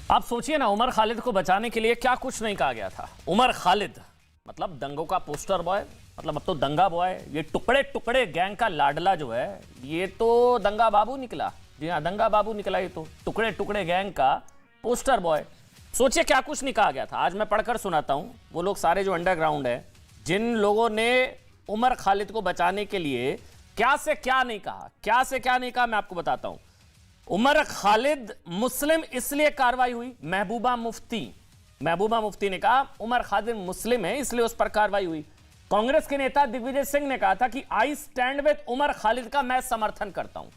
आप सोचिए ना, उमर खालिद को बचाने के लिए क्या कुछ नहीं कहा गया था। उमर खालिद मतलब दंगों का पोस्टर बॉय, मतलब अब तो दंगा बॉय। ये टुकड़े टुकड़े गैंग का लाडला जो है, ये तो दंगा बाबू निकला। जी हाँ, दंगा बाबू निकला ये तो, टुकड़े टुकड़े गैंग का पोस्टर बॉय। सोचिए क्या कुछ नहीं कहा गया था। आज मैं पढ़कर सुनाता हूं, वो लोग सारे जो अंडरग्राउंड है, जिन लोगों ने उमर खालिद को बचाने के लिए क्या से क्या नहीं कहा, क्या से क्या नहीं कहा, मैं आपको बताता हूं। उमर खालिद मुस्लिम इसलिए कार्रवाई हुई। महबूबा मुफ्ती ने कहा उमर खालिद मुस्लिम है इसलिए उस पर कार्रवाई हुई। कांग्रेस के नेता दिग्विजय सिंह ने कहा था कि I stand with Umar Khalid का मैं समर्थन करता हूं।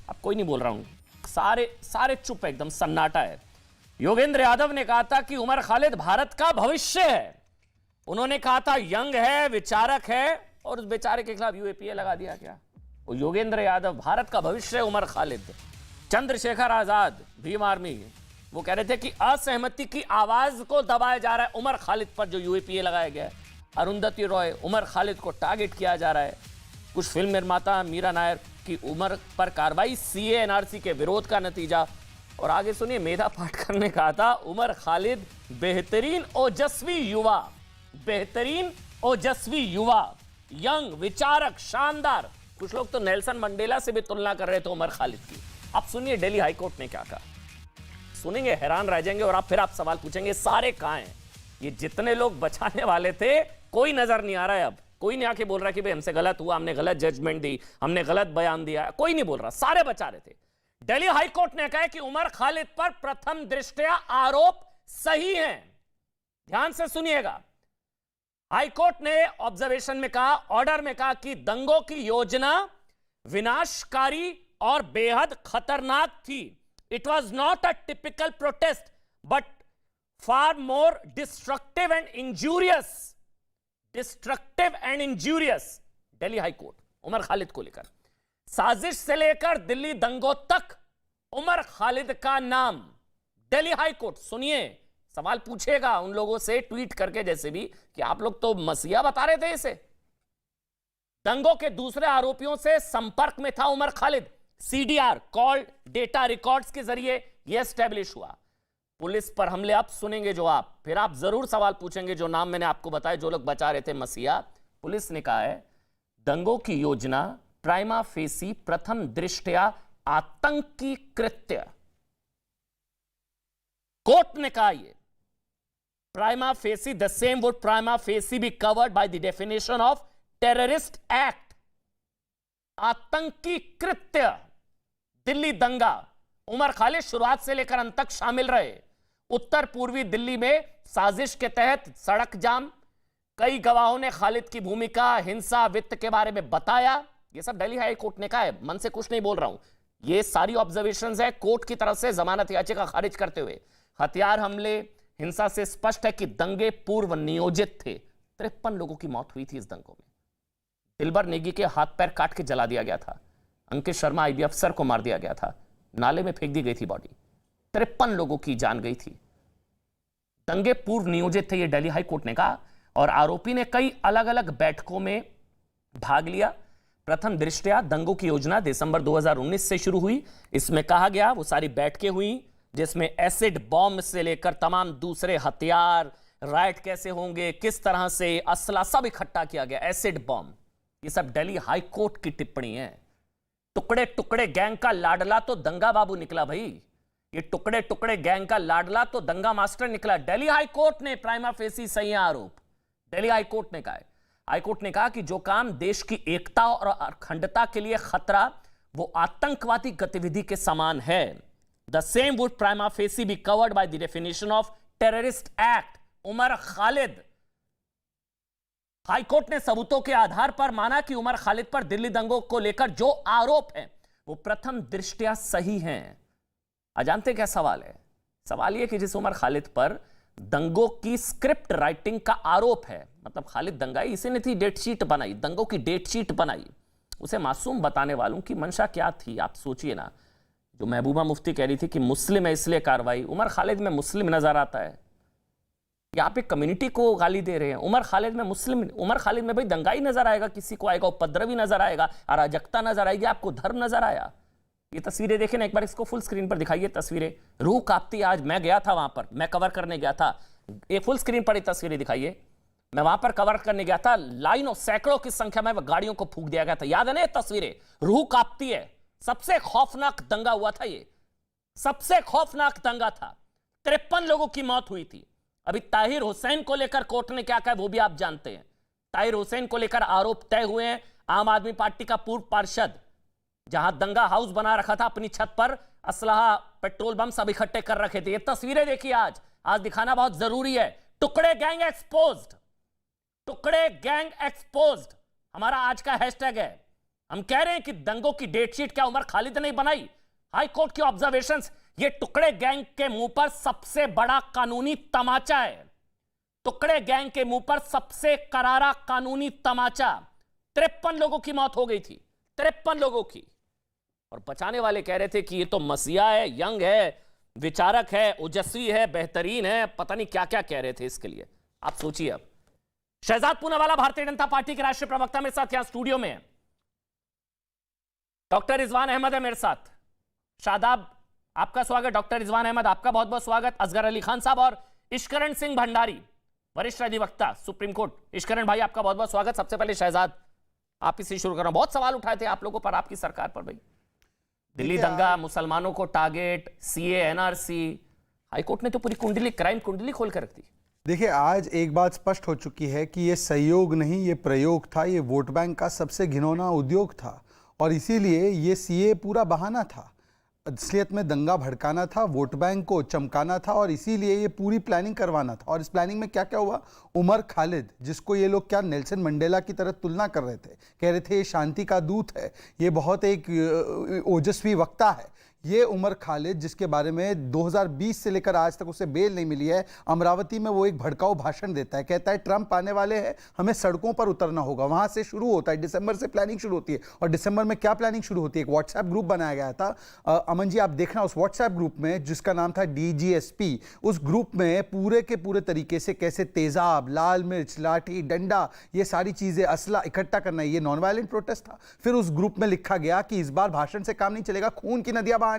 अब कोई नहीं बोल रहा हूं, सारे चुप है, एकदम सन्नाटा है। योगेंद्र यादव ने कहा था कि उमर खालिद भारत का भविष्य है। उन्होंने कहा था यंग है, विचारक है, और उस बेचारे के खिलाफ यूएपीए लगा दिया क्या? वो योगेंद्र यादव, भारत का भविष्य है उमर खालिद। चंद्रशेखर आजाद, भीम आर्मी, वो कह रहे थे कि असहमति की आवाज को दबाया जा रहा है उमर खालिद पर, जो यूएपीए लगाया गया है। अरुंधति रॉय, उमर खालिद को टारगेट किया जा रहा है। कुछ फिल्म निर्माता मीरा नायर की उमर पर कार्रवाई सीए एनआरसी के विरोध का नतीजा। और आगे सुनिए, मेधा पाटकर ने कहा था उमर खालिद बेहतरीन ओजस्वी युवा, यंग, विचारक, शानदार। कुछ लोग तो नेल्सन मंडेला से भी तुलना कर रहे थे उमर खालिद की। अब सुनिए दिल्ली हाईकोर्ट ने क्या कहा, सुनेंगे हैरान रह जाएंगे। और आप सवाल पूछेंगे सारे कहां हैं? ये जितने लोग बचाने वाले थे कोई नजर नहीं आ रहा है। अब कोई नहीं आके बोल रहा कि भाई हमसे गलत हुआ, हमने गलत जजमेंट दी, हमने गलत बयान दिया। कोई नहीं बोल रहा, सारे बचा रहे थे। दिल्ली हाईकोर्ट ने कहा कि उमर खालिद पर प्रथम दृष्टया आरोप सही हैं। ध्यान से सुनिएगा, हाईकोर्ट ने ऑब्जर्वेशन में कहा, ऑर्डर में कहा कि दंगों की योजना विनाशकारी और बेहद खतरनाक थी। It was not a typical protest but far more destructive and injurious. Delhi high court Umar Khalid को लेकर, साजिश से लेकर दिल्ली दंगों तक उमर खालिद का नाम। दिल्ली हाईकोर्ट, सुनिए, सवाल पूछेगा उन लोगों से ट्वीट करके, जैसे भी कि आप लोग तो मसीहा बता रहे थे इसे। दंगों के दूसरे आरोपियों से संपर्क में था Umar Khalid. CDR, call data records के जरिए यह एस्टेब्लिश हुआ। पुलिस पर हमले, आप सुनेंगे जो आप, फिर आप जरूर सवाल पूछेंगे जो नाम मैंने आपको बताया, जो लोग बचा रहे थे मसीहा। पुलिस ने कहा है दंगों की योजना प्राइमा फेसी, प्रथम दृष्टया आतंकी कृत्य। कोर्ट ने कहा ये prima facie, the same would prima facie be covered by the definition of terrorist act. आतंकी कृत्य, दिल्ली दंगा, उमर खालिद शुरुआत से लेकर अंत तक शामिल रहे। उत्तर पूर्वी दिल्ली में साजिश के तहत सड़क जाम। कई गवाहों ने खालिद की भूमिका, हिंसा, वित्त के बारे में बताया। ये सब दिल्ली हाई कोर्ट ने कहा है, मन से कुछ नहीं बोल रहा हूं। ये सारी ऑब्जर्वेशंस है कोर्ट की तरफ से जमानत याचिका खारिज करते हुए। हथियार, हमले, हिंसा से स्पष्ट है कि दंगे पूर्व नियोजित थे। 53 लोगों की मौत हुई थी इस दंगों में। दिलबर नेगी के हाथ पैर काट के जला दिया गया था। अंकित शर्मा आईबी अफसर को मार दिया गया था, नाले में फेंक दी गई थी बॉडी। 53 लोगों की जान गई थी। दंगे पूर्व नियोजित थे, ये दिल्ली हाई कोर्ट ने कहा। और आरोपी ने कई अलग अलग बैठकों में भाग लिया। प्रथम दृष्टया दंगों की योजना दिसंबर 2019 से शुरू हुई। इसमें कहा गया, वो सारी बैठकें हुई जिसमें एसिड बॉम्ब से लेकर तमाम दूसरे हथियार, राइट कैसे होंगे, किस तरह से असला, सब इकट्ठा किया गया। एसिड बॉम्ब, ये सब दिल्ली हाई कोर्ट की टिप्पणी है। टुकड़े टुकड़े गैंग का लाडला तो दंगा बाबू निकला भाई। ये टुकड़े टुकड़े गैंग का लाडला तो दंगा मास्टर निकला। दिल्ली हाई कोर्ट ने प्राइमा फेसी सही आरोप, दिल्ली हाई कोर्ट ने कहा है। हाईकोर्ट ने कहा कि जो काम देश की एकता और अखंडता के लिए खतरा, वो आतंकवादी गतिविधि के समान है। The same would prima facie be covered by the definition of terrorist act. Umar Khalid, high court ने सबूतों के आधार पर माना कि उमर खालिद पर दिल्ली दंगों को लेकर जो आरोप हैं वो प्रथम दृष्टया सही हैं। जानते क्या सवाल है? सवाल यह कि जिस उमर खालिद पर दंगों की स्क्रिप्ट राइटिंग का आरोप है, मतलब खालिद दंगाई, इसी ने थी डेट शीट बनाई, दंगों की डेट शीट बनाई। उसे मासूम बताने वालों की मंशा क्या थी? आप सोचिए ना। जो महबूबा मुफ्ती कह रही थी कि मुस्लिम है इसलिए कार्रवाई, उमर खालिद में मुस्लिम नजर आता है? यहाँ पे कम्युनिटी को गाली दे रहे हैं। उमर खालिद में मुस्लिम, उमर खालिद में भाई दंगाई नजर आएगा, किसी को आएगा, उपद्रवी नजर आएगा, अराजकता नजर आएगी, आपको धर्म नजर आया? ये तस्वीरें देखें ना एक बार, इसको फुल स्क्रीन पर दिखाइए तस्वीरें, रूह कांपती। आज मैं गया था वहां पर, मैं कवर करने गया था, ये फुल स्क्रीन पर ये तस्वीरें दिखाइए। मैं वहां पर कवर करने गया था, लाइनों सैकड़ों की संख्या में गाड़ियों को फूंक दिया गया था, याद है ना ये तस्वीरें? रूह कांपती है। सबसे खौफनाक दंगा हुआ था ये, सबसे खौफनाक दंगा था। 53 लोगों की मौत हुई थी। अभी ताहिर हुसैन को लेकर कोर्ट ने क्या कहा वो भी आप जानते हैं। ताहिर हुसैन को लेकर आरोप तय हुए हैं। आम आदमी पार्टी का पूर्व पार्षद जहां दंगा हाउस बना रखा था अपनी छत पर, असलहा पेट्रोल बम सब इकट्ठे कर रखे थे। ये तस्वीरें देखिए, आज दिखाना बहुत जरूरी है। टुकड़े गैंग एक्सपोज्ड, टुकड़े गैंग एक्सपोज्ड हमारा आज का हैशटैग है। हम कह रहे हैं कि दंगों की डेटशीट क्या उमर खालिद ने बनाई? हाई कोर्ट की ऑब्जर्वेशंस, ये टुकड़े गैंग के मुंह पर सबसे बड़ा कानूनी तमाचा है। टुकड़े गैंग के मुंह पर सबसे करारा कानूनी तमाचा। 53 लोगों की मौत हो गई थी, 53 लोगों की। और बचाने वाले कह रहे थे कि ये तो मसीहा है, यंग है, विचारक है, ओजस्वी है, बेहतरीन है, पता नहीं क्या क्या कह रहे थे इसके लिए। आप सोचिए। अब शहजाद पूनावाला भारतीय जनता पार्टी के राष्ट्रीय प्रवक्ता मेरे साथ यहां स्टूडियो में है। डॉक्टर रिजवान अहमद है मेरे साथ। शादाब, आपका स्वागत। डॉक्टर रिजवान अहमद, आपका बहुत बहुत स्वागत। असगर अली खान साहब और इश्करण सिंह भंडारी, वरिष्ठ अधिवक्ता सुप्रीम कोर्ट। इश्करण भाई, आपका बहुत बहुत स्वागत। सबसे पहले शहजाद, आप इसी शुरू कर रहा हूं। बहुत सवाल उठाए थे आप लोगों पर, आपकी सरकार पर भाई। दिल्ली दंगा, मुसलमानों को टारगेट, सीए, एनआरसी, हाईकोर्ट ने तो पूरी कुंडली, क्राइम कुंडली खोल कर रख दी। देखिए, आज एक बात स्पष्ट हो चुकी है कि ये सहयोग नहीं, ये प्रयोग था। ये वोट बैंक का सबसे घिनौना उद्योग था और इसीलिए ये सीए पूरा बहाना था। असलियत में दंगा भड़काना था, वोट बैंक को चमकाना था और इसीलिए ये पूरी प्लानिंग करवाना था। और इस प्लानिंग में क्या क्या हुआ? उमर खालिद, जिसको ये लोग क्या नेल्सन मंडेला की तरह तुलना कर रहे थे, कह रहे थे ये शांति का दूत है, ये बहुत एक ओजस्वी वक्ता है। ये उमर खालिद, जिसके बारे में 2020 से लेकर आज तक उसे बेल नहीं मिली है, अमरावती में वो एक भड़काऊ भाषण देता है, कहता है ट्रंप आने वाले हैं, हमें सड़कों पर उतरना होगा। वहां से शुरू होता है, दिसंबर से प्लानिंग शुरू होती है। और दिसंबर में क्या प्लानिंग शुरू होती है? एक व्हाट्सएप ग्रुप बनाया गया था। अमन जी, आप देखना उस व्हाट्सएप ग्रुप में, जिसका नाम था DGSP, उस ग्रुप में पूरे के पूरे तरीके से कैसे तेजाब, लाल मिर्च, लाठी, डंडा, ये सारी चीजें, असला इकट्ठा करना, ये नॉन वायलेंट प्रोटेस्ट था। फिर उस ग्रुप में लिखा गया कि इस बार भाषण से काम नहीं चलेगा, खून की नदियां है।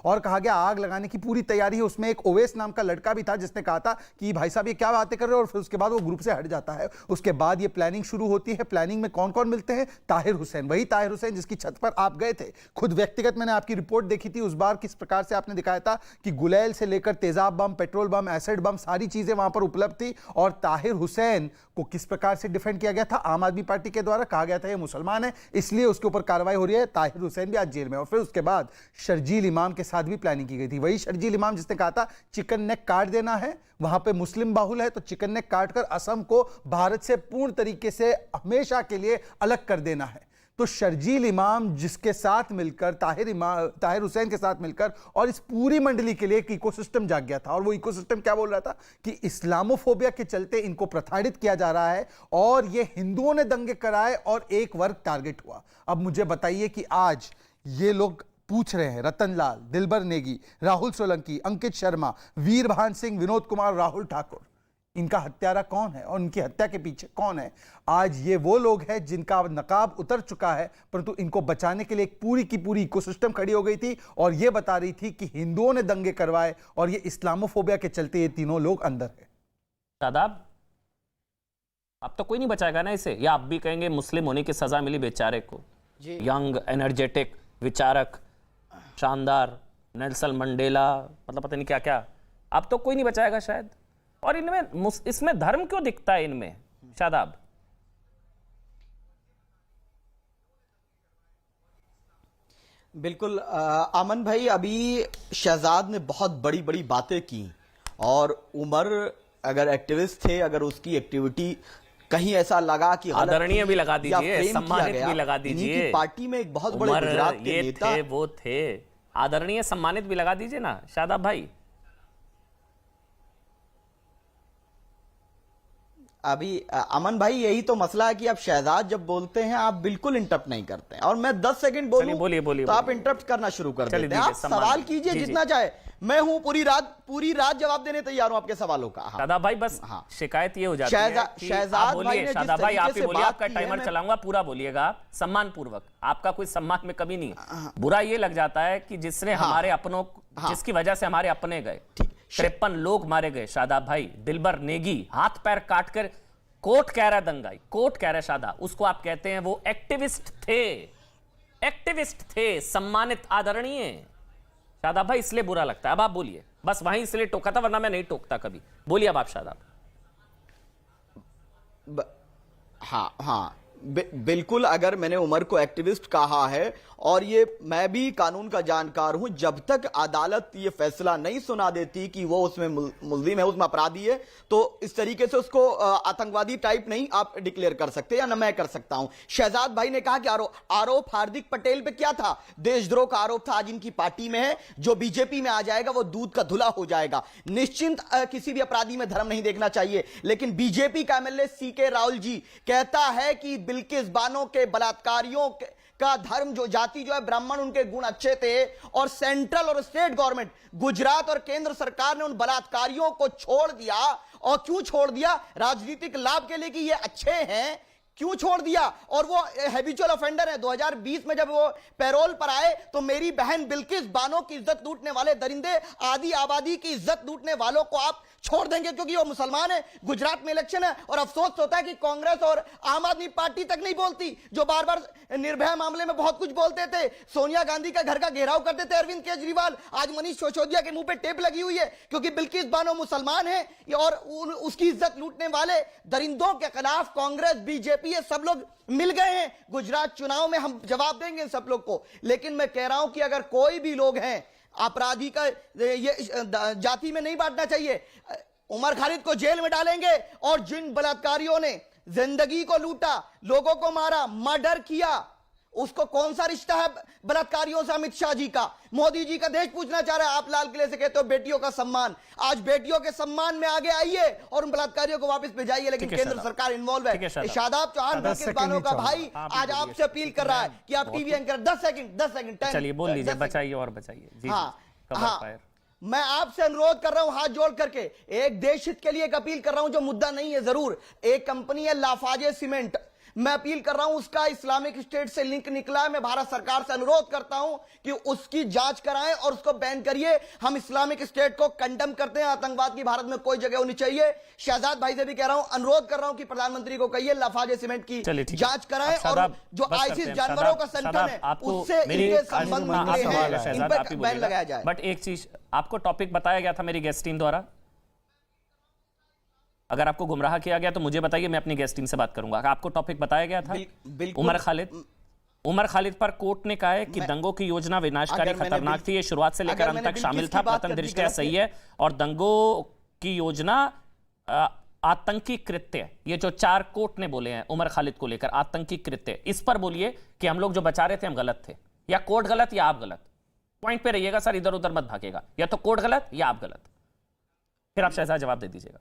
और कहा गया आग लगाने की पूरी तैयारी है। उसमें एक ओवैस नाम का लड़का भी था जिसने कहा था कि भाई साहब ये क्या बातें कर रहे हो, और फिर उसके बाद वो ग्रुप से हट जाता है। उसके बाद ये प्लानिंग शुरू होती है। प्लानिंग में कौन कौन मिलते हैं? ताहिर हुसैन, वही ताहिर हुसैन जिसकी छत पर आप गए थे। खुद व्यक्तिगत मैंने आपकी रिपोर्ट देखी थी उस बार, किस प्रकार से आपने दिखाया था कि गुलैल से लेकर तेजाब बम, पेट्रोल बम, एसिड बम, सारी चीजें वहां पर उपलब्ध थी। और ताहिर हुसैन को किस प्रकार से डिफेंड किया गया था? आम आदमी पार्टी के द्वारा कहा गया था ये मुसलमान है, इसलिए उसके ऊपर कार्रवाई हो रही है। ताहिर हुसैन भी आज जेल में। और फिर उसके बाद शर्जील इमाम के साथ भी प्लानिंग की गई थी। वही शर्जील इमाम जिसने कहा था चिकन नेक काट देना है, वहां पे मुस्लिम बाहुल है तो चिकन नेक काटकर असम को भारत से पूर्ण तरीके से हमेशा के लिए अलग कर देना है। तो शर्जील इमाम जिसके साथ मिलकर ताहिर हुसैन के साथ मिलकर, और इस पूरी मंडली के लिए एक इकोसिस्टम जाग गया था। और वो इकोसिस्टम क्या बोल रहा था कि इस्लामोफोबिया के चलते इनको प्रताड़ित किया जा रहा है और ये हिंदुओं ने दंगे कराए और एक वर्ग टारगेट हुआ। अब मुझे बताइए कि आज ये लोग पूछ रहे हैं, रतन लाल, दिलबर नेगी, राहुल सोलंकी, अंकित शर्मा, वीरभान सिंह, विनोद कुमार, राहुल ठाकुर, इनका हत्यारा कौन है और उनकी हत्या के पीछे कौन है? आज ये वो लोग हैं जिनका नकाब उतर चुका है, परंतु इनको बचाने के लिए एक पूरी की पूरी इकोसिस्टम खड़ी हो गई थी और ये बता रही थी कि हिंदुओं ने दंगे करवाए और ये इस्लामोफोबिया के चलते ये तीनों लोग अंदर है। शादाब, अब तो कोई नहीं बचाएगा ना इसे, या आप भी कहेंगे मुस्लिम होने की सजा मिली बेचारे को? यंग, एनर्जेटिक, विचारक, शानदार, नेल्सन मंडेला, मतलब पता नहीं क्या क्या, अब तो कोई नहीं बचाएगा शायद। और इनमें, इसमें धर्म क्यों दिखता है इनमें शादाब? बिल्कुल अमन भाई, अभी शहजाद ने बहुत बड़ी बड़ी बातें की और उमर अगर एक्टिविस्ट थे, अगर उसकी एक्टिविटी कहीं ऐसा लगा कि आदरणीय भी लगा दीजिए, सम्मानित भी लगा दीजिए। पार्टी में एक बहुत बड़े गुजरात के नेता थे, वो थे आदरणीय, सम्मानित भी लगा दीजिए ना शादाब भाई। अभी अमन भाई यही तो मसला है कि अब शहजाद जब बोलते हैं आप बिल्कुल इंटरप्ट नहीं करते हैं, और मैं 10 सेकंड बोलूं बोलिए, तो आप इंटरप्ट करना शुरू कर चलिए, देते हैं। आप सम्मान सवाल दीजिए। कीजिए जी, जितना चाहे, मैं हूं पूरी रात जवाब देने तैयार हूं आपके सवालों का। हाँ। शादाब भाई बस हाँ। शिकायत ये हो जाती है कि शहजाद आप भाई बोलिए, ने जिस शादाब भाई आप तरीके ही से बोलिए, बात आपका की है, टाइमर मैं- चलाऊंगा, पूरा बोलिएगा आप, सम्मान पूर्वक। आपका कोई सम्मान में कमी नहीं है। बुरा ये लग जाता है कि जिसने हमारे अपनों, जिसकी वजह से हमारे अपने गए, 53 लोग मारे गए। शादाब भाई, दिलबर नेगी हाथ पैर काट कर, कोर्ट कह रहा है दंगाई, कोर्ट कह रहा है शादाब, उसको आप कहते हैं वो एक्टिविस्ट थे, सम्मानित आदरणीय। शादाब भाई इसलिए बुरा लगता है। अब आप बोलिए, बस वहीं इसलिए टोका था, वरना मैं नहीं टोकता कभी। बोलिए अब आप शादाब। हाँ, बिल्कुल। अगर मैंने उमर को एक्टिविस्ट कहा है, और ये मैं भी कानून का जानकार हूं, जब तक अदालत ये फैसला नहीं सुना देती कि वो उसमें मुल्जिम है, उसमें अपराधी है, तो इस तरीके से उसको आतंकवादी टाइप नहीं आप डिक्लेयर कर सकते, या न मैं कर सकता हूं। शहजाद भाई ने कहा कि आरोप हार्दिक पटेल पे क्या था? देशद्रोह का आरोप था। आज इनकी पार्टी में है, जो बीजेपी में आ जाएगा वो दूध का धुला हो जाएगा। निश्चिंत किसी भी अपराधी में धर्म नहीं देखना चाहिए, लेकिन बीजेपी का एमएलए सीके राहुल जी कहता है कि बिल्किस बानो के बलात्कारियों का धर्म, जो जाति जो है ब्राह्मण, उनके गुण अच्छे थे, और सेंट्रल और स्टेट गवर्नमेंट, गुजरात और केंद्र सरकार ने उन बलात्कारियों को छोड़ दिया। और क्यों छोड़ दिया? राजनीतिक लाभ के लिए कि ये अच्छे हैं, क्यों छोड़ दिया? और वो हैबिचुअल ऑफेंडर है। 2020 में जब वो पैरोल पर आए तो मेरी बहन बिल्किस बानो की इज्जत लूटने वाले दरिंदे, आदि आबादी की इज्जत लूटने वालों को आप छोड़ देंगे क्योंकि वो मुसलमान है? गुजरात में इलेक्शन है, और अफसोस होता है कि कांग्रेस और आम आदमी पार्टी तक नहीं बोलती, जो बार बार निर्भया मामले में बहुत कुछ बोलते थे। सोनिया गांधी का घर का घेराव करते थे अरविंद केजरीवाल, आज मनीष सिसोदिया के मुंह पे टेप लगी हुई है क्योंकि बिल्किस बानो मुसलमान है, और उसकी इज्जत लूटने वाले दरिंदों के खिलाफ कांग्रेस, बीजेपी, ये सब लोग मिल गए हैं। गुजरात चुनाव में हम जवाब देंगे सब लोग को। लेकिन मैं कह रहा हूं कि अगर कोई भी लोग हैं, अपराधी का ये जाति में नहीं बांटना चाहिए। उमर खालिद को जेल में डालेंगे, और जिन बलात्कारियों ने जिंदगी को लूटा, लोगों को मारा, मर्डर किया, उसको कौन सा रिश्ता है बलात्कारियों से? अमित शाह जी का, मोदी जी का देश पूछना चाह रहा है। आप लाल किले से कहते हो बेटियों का सम्मान, आज बेटियों के सम्मान में आगे आइए और उन बलात्कारियों को वापस भेजाइए। लेकिन केंद्र सरकार इन्वॉल्व है। शादाब चौहान बिल्किस बानो का भाई आज आपसे अपील कर रहा है कि आप टीवी एंकर 10 सेकंड चलिए बोल लीजिए, बचाइए और बचाइए। हाँ, मैं आपसे अनुरोध कर रहा हूं हाथ जोड़ करके, एक देश हित के लिए एक अपील कर रहा हूं, जो मुद्दा नहीं है जरूर। एक कंपनी है लाफाजे सीमेंट, मैं अपील कर रहा हूं, उसका इस्लामिक स्टेट से लिंक निकला है। मैं भारत सरकार से अनुरोध करता हूं कि उसकी जांच कराएं और उसको बैन करिए। हम इस्लामिक स्टेट को कंडेम करते हैं, आतंकवाद की भारत में कोई जगह होनी चाहिए। शहजाद भाई से भी कह रहा हूं, अनुरोध कर रहा हूं कि प्रधानमंत्री को कहिए लाफाजे सीमेंट की जांच कराएं, और जो आईसिस जानवरों का संगठन है उससे इनके संबंध निकले हैं, इन पर बैन लगाया जाए। बट एक चीज, आपको टॉपिक बताया गया था मेरी गेस्ट टीम द्वारा? अगर आपको गुमराह किया गया तो मुझे बताइए, मैं अपनी गेस्ट टीम से बात करूंगा। आपको टॉपिक बताया गया था? उमर खालिद पर कोर्ट ने कहा है कि दंगों की योजना विनाशकारी, खतरनाक थी, ये शुरुआत से लेकर अंत तक शामिल था, प्रथम दृष्टया सही है, और दंगों की योजना आतंकी कृत्य, ये जो 4 कोर्ट ने बोले हैं उमर खालिद को लेकर, आतंकी कृत्य, इस पर बोलिए कि हम लोग जो बचा रहे थे हम गलत थे, या कोर्ट गलत या आप गलत? पॉइंट पे रहिएगा सर, इधर उधर मत भागेगा, या तो कोर्ट गलत या आप गलत, फिर आप शहजाद जवाब दे दीजिएगा।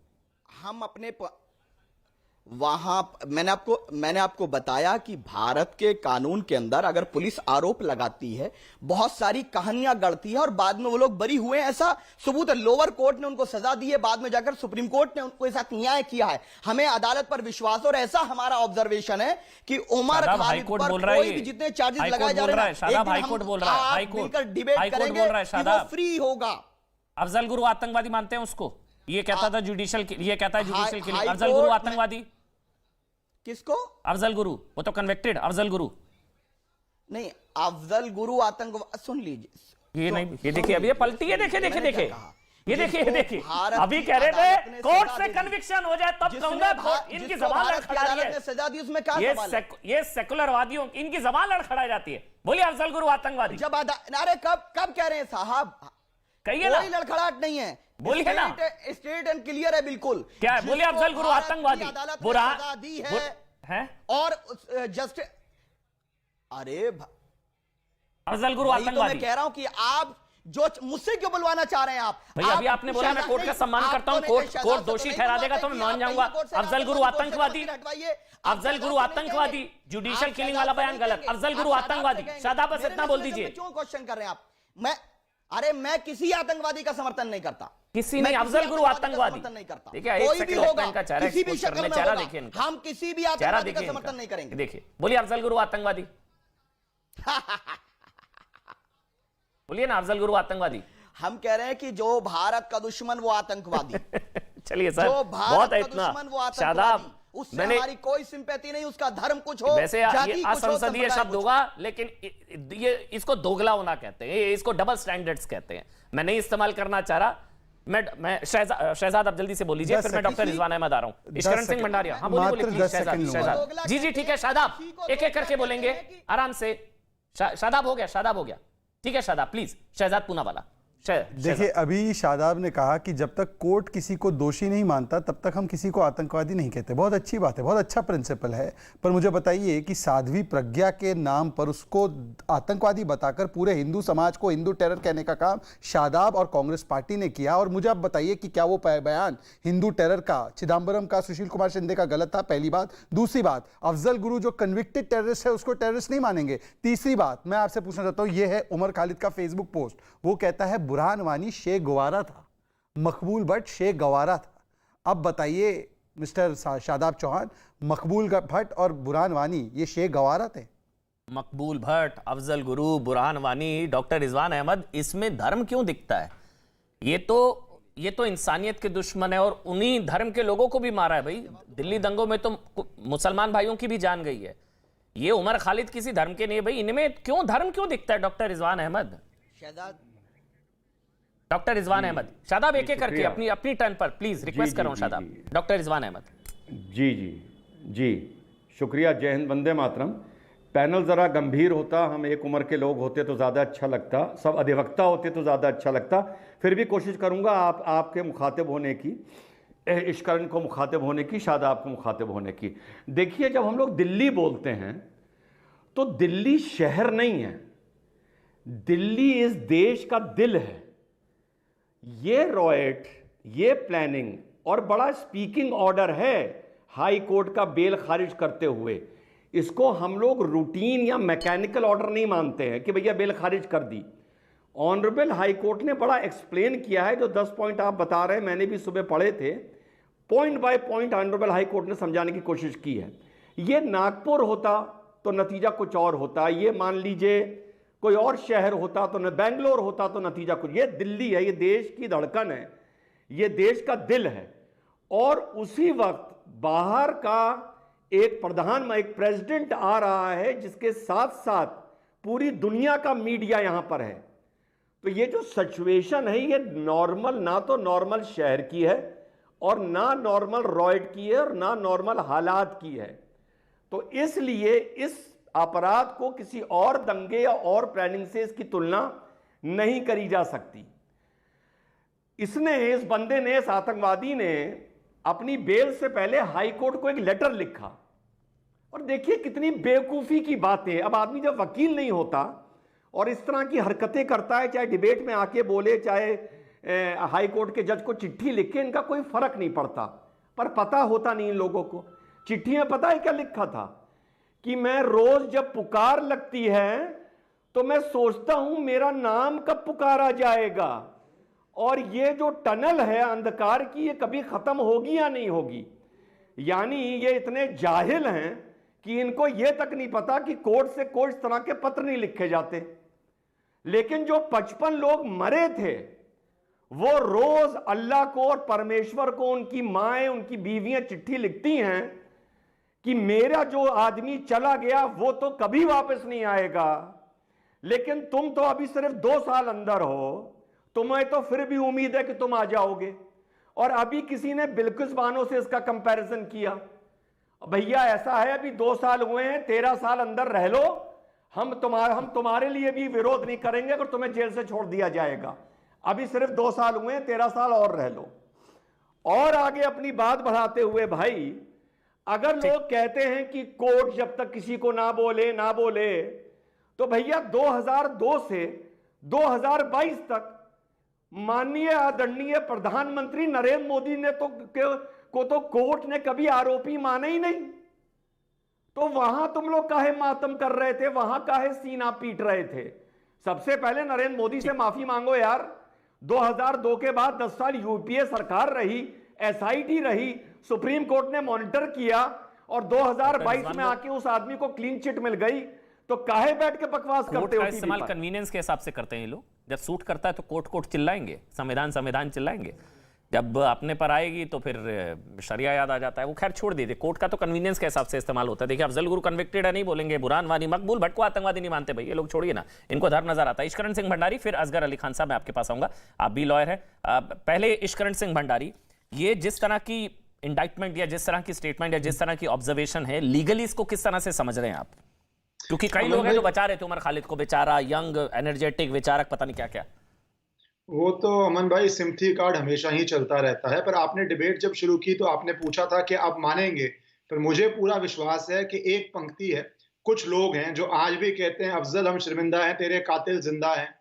हम अपने वहां मैंने आपको बताया कि भारत के कानून के अंदर अगर पुलिस आरोप लगाती है, बहुत सारी कहानियां गढ़ती है, और बाद में वो लोग बरी हुए हैं, ऐसा सबूत है। लोअर कोर्ट ने उनको सजा दी है, बाद में जाकर सुप्रीम कोर्ट ने उनको साथ न्याय किया है। हमें अदालत पर विश्वास, और ऐसा हमारा ऑब्जर्वेशन है कि उमर खालिद पर कोई भी जितने चार्जेस लगाए जा रहे हैं, मिलकर डिबेट करेंगे कि वो फ्री होगा। अफजल गुरु आतंकवादी मानते हैं उसको? ये कहता था जुडिशियल, ये कहता है जुडिशियल किलिंग। अफजल गुरु आतंकवादी? किसको? अफजल गुरु, वो तो कन्विक्टेड अफजल गुरु नहीं। अफजल गुरु आतंकवादी, सुन लीजिए, ये नहीं, ये देखिए अभी ये पलटी है, देखिए ये देखिए अभी कह रहे थे कोर्ट से कन्विक्शन हो जाए तब कहूंगा, इनकी जबान लड़खड़ाई है। सजा दी उसमें क्या सवाल है? ये सेकुलरवादियों इनकी जबान लड़खड़ाई जाती है। बोलिए अफजल गुरु आतंकवादी। जब अरे कब कह रहे हैं साहब? कहिए ना, कोई लड़खड़ाहट नहीं है, बोलिए ना, स्ट्रेट एंड क्लियर है बिल्कुल। क्या है? बोलिए अफजल गुरु आतंकवादी। बुरा दी है और अफजल गुरु आतंकवादी। मैं कह रहा हूं कि आप जो मुझसे क्यों बुलवाना चाह रहे हैं आप? भाई अभी आपने बोला मैं कोर्ट का सम्मान करता हूं, कोर्ट दोषी ठहरा देगा तो मैं मान जाऊंगा। अफजल गुरु आतंकवादी, अफजल गुरु आतंकवादी, जुडिशियल किलिंग वाला बयान गलत। अफजल गुरु आतंकवादी, शादाब बस इतना बोल दीजिए। क्यों क्वेश्चन कर रहे हैं आप? मैं किसी आतंकवादी का समर्थन नहीं करता, किसी नहीं। अफजल गुरु आतंकवादी नहीं करता। देखिए एक सेकंड लगता है इनका चेहरा, किसी भी शक्ल में चेहरा होगा, देखिए इनका, हम किसी भी चेहरा आतंकवादी का देखिए समर्थन नहीं करेंगे। देखिए बोलिए अफजल गुरु आतंकवादी, बोलिए ना अफजल गुरु आतंकवादी। हम कह रहे हैं कि जो भारत का दुश्मन वो आतंकवादी। चलिए सर, जो बहुत भारत है का इतना। दुश्मन वो शादाब, आतंकवादी, उससे मैंने हमारी कोई सिंपैथी नहीं, उसका धर्म कुछ हो, वैसे जाति ये कुछ हो, असंसदीय संप्रदाय शब्द कुछ होगा, लेकिन ये इसको दोगला होना कहते हैं, इसको डबल स्टैंडर्ड्स कहते हैं। मैं नहीं इस्तेमाल करना चाह रहा। मैं शहजाद आप जल्दी से बोल लीजिए, 10 फिर मैं डॉक्टर रिजवान अहमद आ रहा हूं। 10 इशकरण सिंह सेकंड। भंडारिया, हाँ बोलिए मात्र बोलिए 10 प्लीज सेकंड शहजाद। लूंगा। जी ठीक है शादाब, एक एक करके बोलेंगे आराम से। शादाब हो गया, शादाब हो गया, ठीक है शादाब प्लीज। शहजाद पूनावाला, देखिए अभी शादाब ने कहा कि जब तक कोर्ट किसी को दोषी नहीं मानता तब तक हम किसी को आतंकवादी नहीं कहते। बहुत अच्छी बात है, बहुत अच्छा प्रिंसिपल है, पर मुझे बताइए कि साध्वी प्रज्ञा के नाम पर उसको आतंकवादी बताकर पूरे हिंदू समाज को हिंदू टेरर कहने का काम शादाब और कांग्रेस पार्टी ने किया। और मुझे आप बताइए कि क्या वो बयान हिंदू टेरर का, चिदम्बरम का, सुशील कुमार शिंदे का गलत था? पहली बात। दूसरी बात, अफजल गुरु जो कन्विक्टेड टेररिस्ट है उसको टेररिस्ट नहीं मानेंगे। तीसरी बात मैं आपसे पूछना चाहता हूं, यह है उमर खालिद का फेसबुक पोस्ट, वो कहता है बुरहान वानी शेख गवारा था, मकबूल भट्ट शेख गवारा था। अब बताइए मिस्टर शादाब चौहान, मकबूल भट्ट और बुरहान वानी ये शेख गवारा थे? मकबूल भट्ट, अफजल गुरु, बुरहान वानी, डॉक्टर रिजवान अहमद, इसमें धर्म क्यों दिखता है? ये तो इंसानियत के दुश्मन है और उन्हीं धर्म के लोगों को भी मारा है। भाई दिल्ली दंगों में तो मुसलमान भाइयों की भी जान गई है। ये उमर खालिद किसी धर्म के नहीं है। भाई इनमें क्यों धर्म क्यों दिखता है? डॉक्टर रिजवान अहमद, डॉक्टर रिजवान अहमद, शादाब एक एक करके अपनी टर्न पर प्लीज रिक्वेस्ट कर रहा हूं। शादाब, डॉक्टर रिजवान अहमद। जी शुक्रिया। जय हिंद, वंदे मातरम। पैनल ज़रा गंभीर होता, हम एक उम्र के लोग होते तो ज़्यादा अच्छा लगता, सब अधिवक्ता होते तो ज़्यादा अच्छा लगता। फिर भी कोशिश करूँगा आपके मुखातिब होने की, इश्करण को मुखातिब होने की, शादाब को मुखातिब होने की। देखिए जब हम लोग दिल्ली बोलते हैं तो दिल्ली शहर नहीं है, दिल्ली इस देश का दिल है। ये रॉयट, ये प्लानिंग और बड़ा स्पीकिंग ऑर्डर है हाई कोर्ट का बेल खारिज करते हुए, इसको हम लोग रूटीन या मैकेनिकल ऑर्डर नहीं मानते हैं कि भैया बेल खारिज कर दी। ऑनरेबल हाई कोर्ट ने बड़ा एक्सप्लेन किया है। जो 10 पॉइंट आप बता रहे हैं मैंने भी सुबह पढ़े थे, point by point honourable high court ने समझाने की कोशिश की है। ये नागपुर होता तो नतीजा कुछ और होता, ये मान लीजिए कोई और शहर होता तो न बेंगलोर होता तो नतीजा कुछ। ये दिल्ली है, ये देश की धड़कन है, ये देश का दिल है। और उसी वक्त बाहर का एक प्रेसिडेंट आ रहा है जिसके साथ साथ पूरी दुनिया का मीडिया यहां पर है। तो ये जो सिचुएशन है ये नॉर्मल, ना तो नॉर्मल शहर की है और ना नॉर्मल रॉयट की है और ना नॉर्मल हालात की है। तो इसलिए इस अपराध को किसी और दंगे या और प्लानिंग से इसकी तुलना नहीं करी जा सकती। इस बंदे ने, इस आतंकवादी ने अपनी बेल से पहले हाई कोर्ट को एक लेटर लिखा। और देखिए कितनी बेवकूफी की बातें। अब आदमी जब वकील नहीं होता और इस तरह की हरकतें करता है, चाहे डिबेट में आके बोले, चाहे हाई कोर्ट के जज को चिट्ठी लिखे, इनका कोई फर्क नहीं पड़ता। पर पता होता नहीं इन लोगों को। चिट्ठी में पता है क्या लिखा था कि मैं रोज जब पुकार लगती है तो मैं सोचता हूं मेरा नाम कब पुकारा जाएगा, और ये जो टनल है अंधकार की ये कभी खत्म होगी या नहीं होगी। यानी ये इतने जाहिल हैं कि इनको ये तक नहीं पता कि कोर्ट से कोई इस तरह के पत्र नहीं लिखे जाते। लेकिन जो 55 लोग मरे थे वो रोज अल्लाह को और परमेश्वर को, उनकी माएं, उनकी बीवियां चिट्ठी लिखती हैं कि मेरा जो आदमी चला गया वो तो कभी वापस नहीं आएगा, लेकिन तुम तो अभी सिर्फ 2 साल अंदर हो, तुम्हें तो फिर भी उम्मीद है कि तुम आ जाओगे। और अभी किसी ने बिल्किस बानो से इसका कंपैरिजन किया, भैया ऐसा है अभी 2 साल हुए हैं, 13 साल अंदर रह लो, हम तुम्हारे लिए भी विरोध नहीं करेंगे अगर तुम्हें जेल से छोड़ दिया जाएगा। अभी सिर्फ 2 साल हुए हैं, 13 साल और रह लो। और आगे अपनी बात बढ़ाते हुए, भाई अगर लोग कहते हैं कि कोर्ट जब तक किसी को ना बोले, तो भैया 2002 से 2022 तक माननीय आदरणीय प्रधानमंत्री नरेंद्र मोदी ने तो कोर्ट ने कभी आरोपी माने ही नहीं। तो वहां तुम लोग काहे मातम कर रहे थे, वहां काहे सीना पीट रहे थे? सबसे पहले नरेंद्र मोदी से माफी मांगो यार। 2002 के बाद 10 साल यूपीए सरकार रही, एसआईटी रही, सुप्रीम कोर्ट ने मॉनिटर किया और 2022 में आके उस आदमी को क्लीन चिट मिल गई। तो काहे बैठ के बकवास करते हो? इस्तेमाल कन्वीनियंस के हिसाब से करते हैं ये लोग। जब सूट करता है तो कोर्ट चिल्लाएंगे, संविधान चिल्लाएंगे। जब अपने पर आएगी तो फिर शरिया याद आ जाता है। वो खैर छोड़ दीजिए, कोर्ट का तो कन्वीनियंस के हिसाब से इस्तेमाल होता है। देखिए अफजल गुरु कन्विक्टेड है नहीं बोलेंगे, बुरहान वानी मकबूल भट्ट को आतंकवादी नहीं मानते भाई, ये लोग छोड़िए ना, इनको धर्म नजर आता है। इश्करण सिंह भंडारी, फिर असगर अली खान साहब, मैं आपके पास आऊंगा, आप भी लॉयर हैं। पहले इश्करण सिंह भंडारी, ये जिस तरह की इंडाइटमेंट या जिस तरह की स्टेटमेंट या जिस तरह की ऑब्जर्वेशन है, लीगली इसको किस तरह से समझ रहे हैं आप? क्योंकि कई लोग हैं जो बचा रहे थे उमर खालिद को, बेचारा यंग एनर्जेटिक विचारक, पता नहीं क्या क्या। वो तो अमन भाई सिम्पथी कार्ड हमेशा ही चलता रहता है, पर आपने डिबेट जब शुरू की तो आपने पूछा था कि आप मानेंगे, पर मुझे पूरा विश्वास है कि एक पंक्ति है, कुछ लोग हैं जो आज भी कहते हैं अफजल हम शर्मिंदा हैं, तेरे कातिल जिंदा हैं।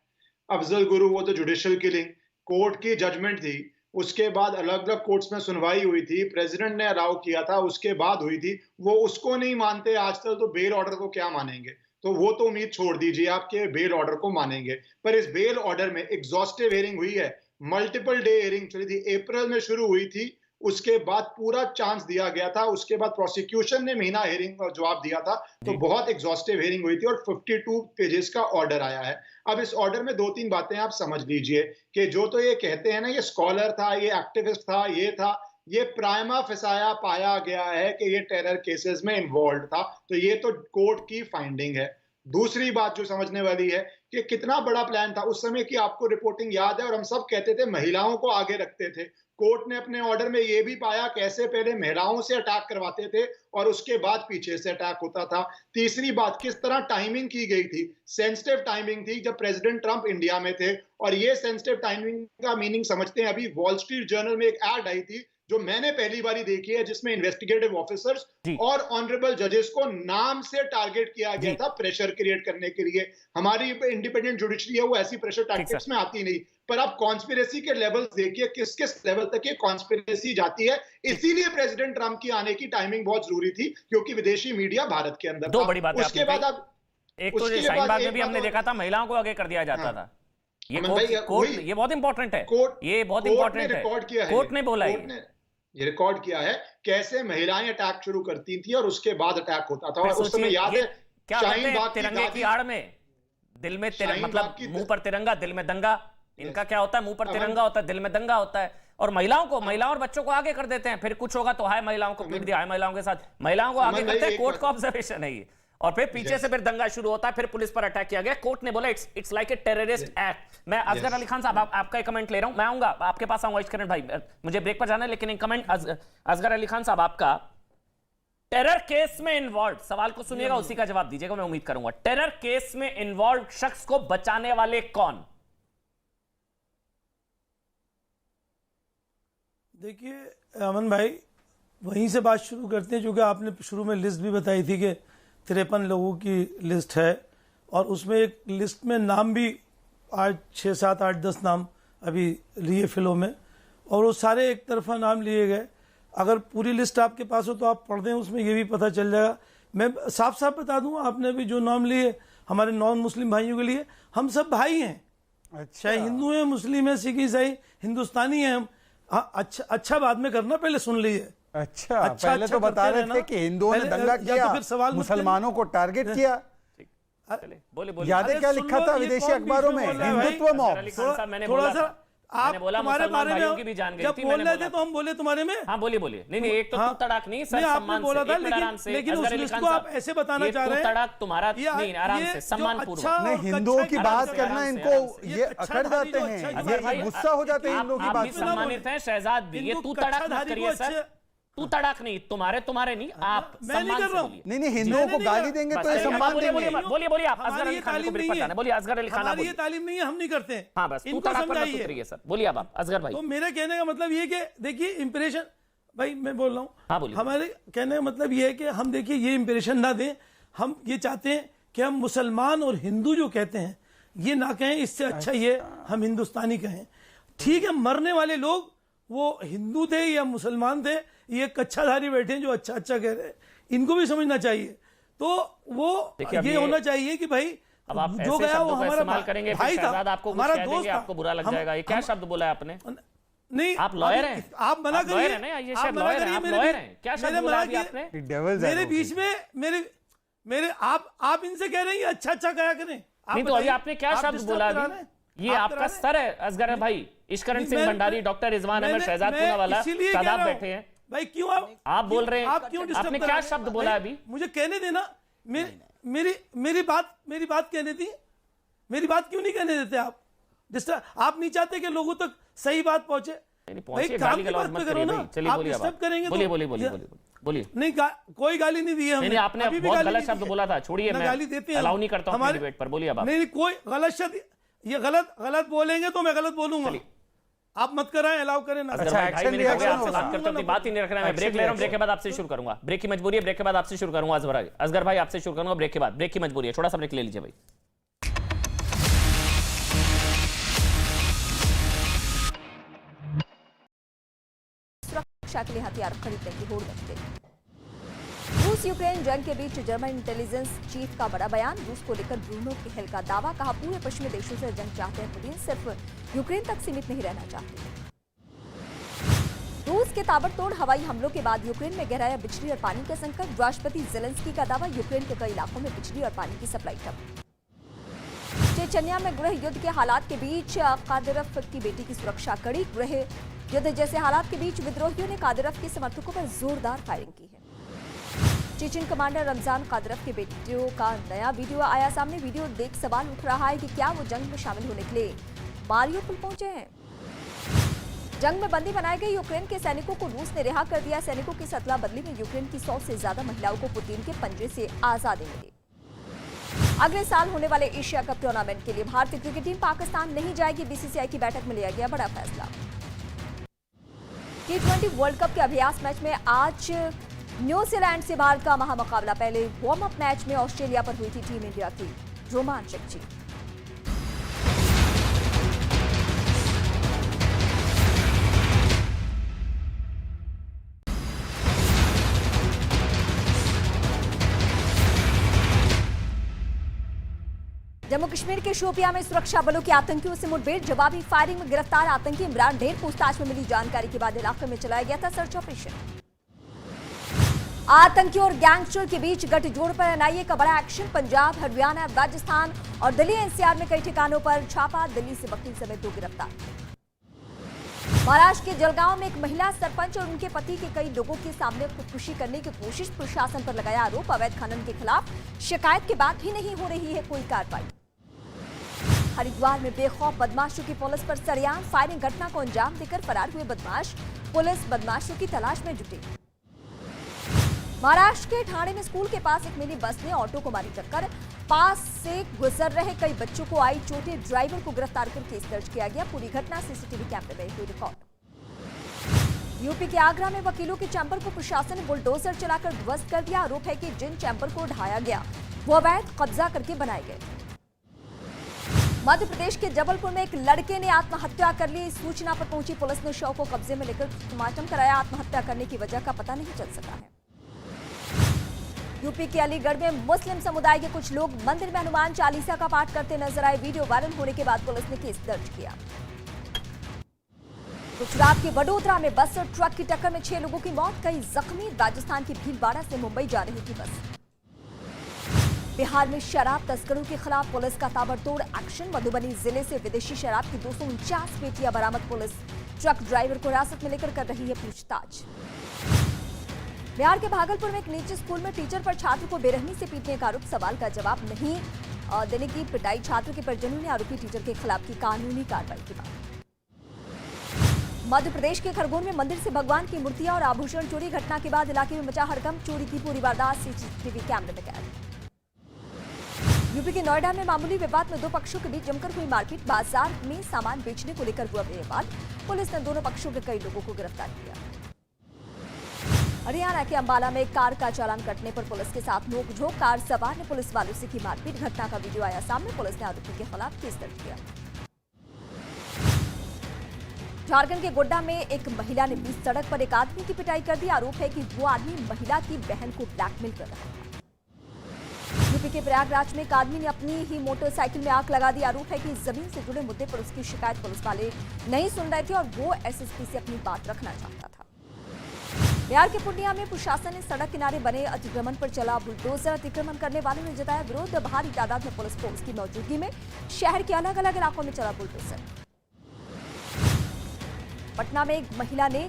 अफजल गुरु वो तो जुडिशियल किलिंग, कोर्ट की जजमेंट थी, उसके बाद अलग अलग कोर्ट्स में सुनवाई हुई थी, प्रेसिडेंट ने अलाउ किया था, उसके बाद हुई थी, वो उसको नहीं मानते आजकल, तो बेल ऑर्डर को क्या मानेंगे? तो वो तो उम्मीद छोड़ दीजिए, आपके बेल ऑर्डर को मानेंगे। पर इस बेल ऑर्डर में एग्जॉस्टिव हियरिंग हुई है, मल्टीपल डे हियरिंग चली थी, अप्रैल में शुरू हुई थी, उसके बाद पूरा चांस दिया गया था, उसके बाद प्रोसिक्यूशन ने महीना हियरिंग का जवाब दिया था, तो बहुत एग्जॉस्टिव हियरिंग हुई थी और 52 पेजेस का ऑर्डर आया है। अब इस ऑर्डर में 2-3 बातें आप समझ लीजिए कि जो तो ये कहते हैं ना, ये स्कॉलर था, ये एक्टिविस्ट था, ये था, ये प्राइमा फेसाया पाया गया है कि ये टेरर केसेस में इन्वॉल्व था, तो ये तो कोर्ट की फाइंडिंग है। दूसरी बात जो समझने वाली है कि कितना बड़ा प्लान था उस समय की, आपको रिपोर्टिंग याद है, और हम सब कहते थे महिलाओं को आगे रखते थे। कोर्ट ने अपने ऑर्डर में ये भी पाया कैसे पहले महिलाओं से अटैक करवाते थे और उसके बाद पीछे से अटैक होता था। तीसरी बात, किस तरह टाइमिंग की गई थी, सेंसिटिव टाइमिंग थी जब प्रेसिडेंट ट्रंप इंडिया में थे, और ये सेंसिटिव टाइमिंग का मीनिंग समझते हैं। अभी वॉल स्ट्रीट जर्नल में एक एड आई थी जो मैंने पहली बारी देखी है, जिसमें इन्वेस्टिगेटिव ऑफिसर्स और ऑनरेबल जजेस को नाम से टारगेट किया गया था प्रेशर क्रिएट करने के लिए। हमारी इंडिपेंडेंट जुडिशरी है, वो ऐसी प्रेशर टैक्टिक्स में आती नहीं। पर आप कॉन्स्पिरेसी के लेवल्स देखिए, किस किस लेवल तक ये कॉन्स्पिरेसी जाती है। इसीलिए प्रेसिडेंट ट्रंप की आने की टाइमिंग बहुत जरूरी थी, क्योंकि विदेशी मीडिया भारत के अंदर दो बड़ी बातें उसके बाद आप एक तो शाहीनबाग में भी हमने देखा था महिलाओं को आगे कर दिया जाता था। ये कोर्ट ये बहुत इंपॉर्टेंट है, ये बहुत इंपॉर्टेंट है, कोर्ट ने बोला है, ये रिकॉर्ड किया है कैसे महिलाएं अटैक शुरू करती थी और उसके बाद अटैक होता था। और उस समय याद है शाहीन बाग तिरंगे की आड़ में दिल में मतलब मुंह पर तिरंगा दिल में दंगा, इनका क्या होता है, मुंह पर तिरंगा होता है दिल में दंगा होता है। और महिलाओं और बच्चों को आगे कर देते हैं, फिर कुछ होगा तो हाय महिलाओं को पीट दिया, हाय महिलाओं के साथ महिलाओं को आगे करते हैं। कोर्ट का ऑब्जर्वेशन है ये, और फिर पीछे से फिर दंगा शुरू होता है, फिर पुलिस पर अटैक किया गया। कोर्ट ने बोला it's like a terrorist act. मैं असगर अली खान साहब आपका एक कमेंट ले रहा हूं, मैं आऊंगा आपके पास, आऊंगा इश्करण भाई, मुझे ब्रेक पर जाना है, लेकिन एक कमेंट असगर अली खान साहब आपका, टेरर केस में इन्वॉल्व, सवाल को सुनिएगा उसी का जवाब दीजिएगा, मैं उम्मीद करूंगा। टेरर केस में इन्वॉल्व शख्स को बचाने वाले कौन? देखिए अमन भाई, वहीं से बात शुरू करते हैं, क्योंकि आपने शुरू में लिस्ट भी बताई थी कि 53 लोगों की लिस्ट है, और उसमें एक लिस्ट में नाम भी 6, 7, 8, 10 नाम अभी लिए फिलों में, और वो सारे एक तरफा नाम लिए गए। अगर पूरी लिस्ट आपके पास हो तो आप पढ़ दें, उसमें ये भी पता चल जाएगा। मैं साफ साफ बता दूं, आपने भी जो नाम लिए हमारे नॉन मुस्लिम भाइयों के लिए, हम सब भाई हैं, चाहे हिंदू हैं, मुस्लिम हैं, सिख ईसाई, हिंदुस्तानी हैं हम। अच्छा बाद में करना, पहले सुन लीजिए। अच्छा पहले तो बता रहे थे कि हिंदुओं ने दंगा किया, तो फिर सवाल मुसलमानों को टारगेट किया। बोले यादें क्या लिखा था विदेशी अखबारों में, हिंदुत्व मॉब। थोड़ा सा आप तुम्हारे बारे में की भी जान गई जब थी, बोल रहे थे तो हम बोले तुम्हारे में। हाँ बोलिए। नहीं एक तो तू तड़ाक नहीं, सर सम्मान बोला था, से, लेकिन उस लिस्ट को आप ऐसे बताना चाह रहे हैं, तड़ाक तुम्हारा नहीं, आराम से, सम्मान पूर्वक। नहीं, हिंदुओं की बात करना इनको ये अकड़ जाते हैं, ये गुस्सा हो जाते हैं हिंदुओं की बात। सम्मानित है शहजाद भी, ये तू तड़ाक मत करिए सर, तू तड़ाक नहीं, तुम्हारे नहीं, आप सम्मान से बोलिए। नहीं हिंदुओं को गाली देंगे तो ये सम्मान देंगे। बोलिए आप असगर अली खान को ब्रेक पर जाना, बोलिए असगर अली खान। हमारी ये तालीम नहीं है, हम नहीं करते हैं। हाँ बस, तू तड़ाक पर मत उतरिए सर, बोलिए आप असगर भाई। तो मेरे कहने का मतलब ये कि देखिए इंप्रेशन, भाई मैं बोल रहा हूँ, हाँ बोलिए। हमारे कहने का मतलब ये है कि हम देखिए ये इंप्रेशन ना दें, हम ये चाहते हैं कि हम मुसलमान और हिंदू जो कहते हैं, ये ना कहें, इससे अच्छा ये हम हिंदुस्तानी कहें। ठीक है, मरने वाले लोग वो हिंदू थे या मुसलमान थे, ये कच्छाधारी बैठे हैं जो अच्छा अच्छा कह रहे हैं, इनको भी समझना चाहिए। तो वो ये होना चाहिए कि भाई अब आप जो ऐसे गया वो शब्दों का हमारा इस्तेमाल करेंगे, भाई था, शहजाद आपको कुछ हमारा कह दोस्त देंगे, था। आपको बुरा लग जाएगा। ये क्या शब्द बोला है आपने? नहीं, आप लॉयर हैं? आप मना आप करिए, लॉयर हैं ना? ये शायद लॉयर हैं, आप लॉयर हैं। क्या शब्द मैंने बोला मना अभी किया। आपने? Devil's मेरे advocate। बीच में मेरे आप इनसे कह रहे हैं अच्छा अच्छा कहा करें। आप नहीं तो अभी बताइए, आपने क्या आप शब्द disturb बोला करा अभी? रहे हैं? ये आप आपका करा रहे हैं? स्तर है असगर भाई। इश्करण सिंह भंडारी, डॉक्टर रिजवान अहमद, शहजाद पूनावाला, इसीलिए कह शादाब रहा हूं। बैठे हैं। भाई क्यों आप बोल रहे हैं, आप क्यों disturb आपने करा क्या रहे हैं? शब्द बोला भाई, अभी? मुझे कहने देना। मेरी बात कहने दी। मेरी बात क्यों नहीं कहने देते आप? आप नहीं चाहते कि लोगों तक सही बात पहुंचे? नहीं, भाई पहुंचिए, काम गाली की गलौज बात मत पे करिए करो ना। भाई। चलिए आप बोलिए, डिस्टर्ब करेंगे बोलिए तो बोलिए। नहीं, कोई गाली नहीं दी है हमने। नहीं, आपने अभी भी बहुत गाली गलत नहीं शब्द दी है। बोला था, छोड़िए, ना मैं गाली देते हैं अलाउ हम। नहीं करता हूं अपनी हमारे- डिबेट पर। बोलिए अब आप। नहीं, कोई गलत शब्द, ये गलत बोलेंगे तो मैं गलत बोलूंगा। आप मत कराएं, अलाउ करें ना। असगर भाई, 2 मिनट हो गए reaction आपसे होगा। बात करते अपनी बात ही नहीं रख रहा है। मैं ब्रेक ले रहा हूं, ब्रेक के बाद आपसे शुरू करूंगा। ब्रेक की मजबूरी है, ब्रेक के बाद आपसे शुरू करूंगा। असगर भाई आपसे शुरू करूंगा ब्रेक के बाद। ब्रेक की मजबूरी है, छोटा सा ब्रेक ले लीजिए भाई। सुरक्षा के लिए हथियार खरीदने की होड़ मच गई। रूस यूक्रेन जंग के बीच जर्मन इंटेलिजेंस चीफ का बड़ा बयान। रूस को लेकर ब्रूनो केहल का दावा। कहा, पूरे पश्चिमी देशों से जंग चाहते हैं पुतिन, सिर्फ यूक्रेन तक सीमित नहीं रहना चाहते। रूस के ताबड़तोड़ हवाई हमलों के बाद यूक्रेन में गहराया बिजली और पानी का संकट। राष्ट्रपति जेलेंस्की का दावा, यूक्रेन के कई इलाकों में बिजली और पानी की सप्लाई ठप। चेचन्या में गृह युद्ध के हालात के बीच कादिरफ की बेटी की सुरक्षा कड़ी। गृह युद्ध जैसे हालात के बीच विद्रोहियों ने कादिरफ के समर्थकों पर जोरदार फायरिंग की है। चेचन कमांडर रमजान कादिरफ के बेटियों का नया वीडियो आया सामने। वीडियो देख सवाल उठ रहा है कि क्या वो जंग में शामिल होने के लिए मारियोपोल पहुंचे हैं। जंग में बंदी बनाए गए यूक्रेन के सैनिकों को रूस ने रिहा कर दिया। सैनिकों की सतला बदली में यूक्रेन की 100 से ज्यादा महिलाओं को पुतिन के पंजे से आजादी मिली। अगले साल होने वाले एशिया कप टूर्नामेंट के लिए भारतीय क्रिकेट टीम पाकिस्तान नहीं जाएगी। बीसीसीआई की बैठक में लिया गया बड़ा फैसला। T20 वर्ल्ड कप के अभ्यास मैच में आज न्यूजीलैंड से भारत का महामुकाबला। पहले वार्म अप मैच में ऑस्ट्रेलिया पर हुई थी टीम इंडिया की रोमांचक जीत। जम्मू कश्मीर के शोपियां में सुरक्षा बलों की आतंकियों से मुठभेड़। जवाबी फायरिंग में गिरफ्तार आतंकी इमरान ढेर। पूछताछ में मिली जानकारी के बाद इलाके में चलाया गया था सर्च ऑपरेशन। आतंकियों और गैंगस्टर के बीच गठजोड़ पर एनआईए का बड़ा एक्शन। पंजाब, हरियाणा, राजस्थान और दिल्ली एनसीआर में कई ठिकानों पर छापा। दिल्ली से वकील समेत 2 गिरफ्तार। महाराष्ट्र के जलगांव में एक महिला सरपंच और उनके पति के कई लोगों के सामने खुदकुशी करने की कोशिश। प्रशासन पर लगाया आरोप। अवैध खनन के खिलाफ शिकायत के बाद भी नहीं हो रही है कोई कार्रवाई। हरिद्वार में बेखौफ बदमाशों की पुलिस पर सरेआम फायरिंग। घटना को अंजाम देकर फरार हुए बदमाश। पुलिस बदमाशों की तलाश में जुटी। महाराष्ट्र के ठाणे में स्कूल के पास एक मिनी बस ने ऑटो को मारी टक्कर। पास से गुजर रहे कई बच्चों को आई चोटें। ड्राइवर को गिरफ्तार कर केस दर्ज किया गया। पूरी घटना सीसीटीवी कैमरे में हुई रिकॉर्ड। यूपी के आगरा में वकीलों के चैंबर को प्रशासन ने बुलडोजर चलाकर ध्वस्त कर दिया। आरोप है कि जिन चैंबर को ढाया गया वो अवैध कब्जा करके बनाए गए। मध्य प्रदेश के जबलपुर में एक लड़के ने आत्महत्या कर ली। सूचना पर पहुंची पुलिस ने शव को कब्जे में लेकर पोस्टमार्टम कराया। आत्महत्या करने की वजह का पता नहीं चल सका है। यूपी के अलीगढ़ में मुस्लिम समुदाय के कुछ लोग मंदिर में हनुमान चालीसा का पाठ करते नजर आए। वीडियो वायरल होने के बाद पुलिस ने केस दर्ज किया। गुजरात के वडोदरा में बस और ट्रक की टक्कर में 6 लोगों की मौत, कई जख्मी। राजस्थान की भीलवाड़ा से मुंबई जा रही थी बस। बिहार में शराब तस्करों के खिलाफ पुलिस का ताबड़तोड़ एक्शन। मधुबनी जिले से विदेशी शराब की 249 पेटियां बरामद। पुलिस ट्रक ड्राइवर को हिरासत में लेकर कर रही है पूछताछ। बिहार के भागलपुर में एक निजी स्कूल में टीचर पर छात्र को बेरहमी से पीटने का आरोप। सवाल का जवाब नहीं देने की पिटाई छात्र के परिजनों ने आरोपी टीचर के खिलाफ की कानूनी कार्रवाई की मांग। मध्य प्रदेश के खरगोन में मंदिर से भगवान की मूर्तियां और आभूषण चोरी। घटना के बाद इलाके में मचा हड़कंप। चोरी की पूरी वारदात सीसीटीवी कैमरे में कैद। यूपी के नोएडा में मामूली विवाद में 2 पक्षों के बीच जमकर हुई मारपीट। बाजार में सामान बेचने को लेकर हुआ विवाद। पुलिस ने दोनों पक्षों के कई लोगों को गिरफ्तार किया। हरियाणा के अंबाला में कार का चालान कटने पर पुलिस के साथ नोकझोंक। कार सवार ने पुलिस वालों से की मारपीट। घटना का वीडियो आया सामने। पुलिस ने आरोपी के खिलाफ केस दर्ज किया। झारखंड के गोड्डा में एक महिला ने बीच सड़क पर एक आदमी की पिटाई कर दी। आरोप है कि वो आदमी महिला की बहन को ब्लैकमेल कर रहा था। यूपी के प्रयागराज में एक आदमी ने अपनी ही मोटरसाइकिल में आग लगा दी। आरोप है कि जमीन से जुड़े मुद्दे पर उसकी शिकायत पुलिस वाले नहीं सुन रहे थे और वो एसएसपी से अपनी बात रखना चाहता था। बिहार के पूर्णिया में प्रशासन ने सड़क किनारे बने अतिक्रमण पर चला बुलडोजर। अतिक्रमण करने वालों ने जताया विरोध। भारी तादाद में पुलिस फोर्स की मौजूदगी में शहर के अलग अलग इलाकों में चला बुलडोजर। पटना में एक महिला ने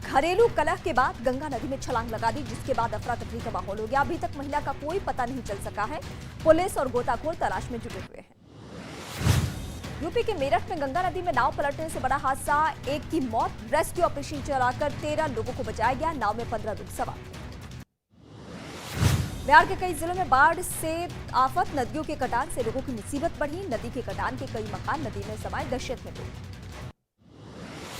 घरेलू कलह के बाद गंगा नदी में छलांग लगा दी, जिसके बाद अफरा तफरी का माहौल हो गया। अभी तक महिला का कोई पता नहीं चल सका है। पुलिस और गोताखोर तलाश में जुटे हुए हैं। यूपी के मेरठ में गंगा नदी में नाव पलटने से बड़ा हादसा। एक की मौत। रेस्क्यू ऑपरेशन चलाकर 13 लोगों को बचाया गया। नाव में 15 लोग सवार थे। बिहार के कई जिलों में बाढ़ से आफत। नदियों के कटान से लोगों की मुसीबत बढ़ी। नदी के कटान के कई मकान नदी में समाये। दहशत में लोग।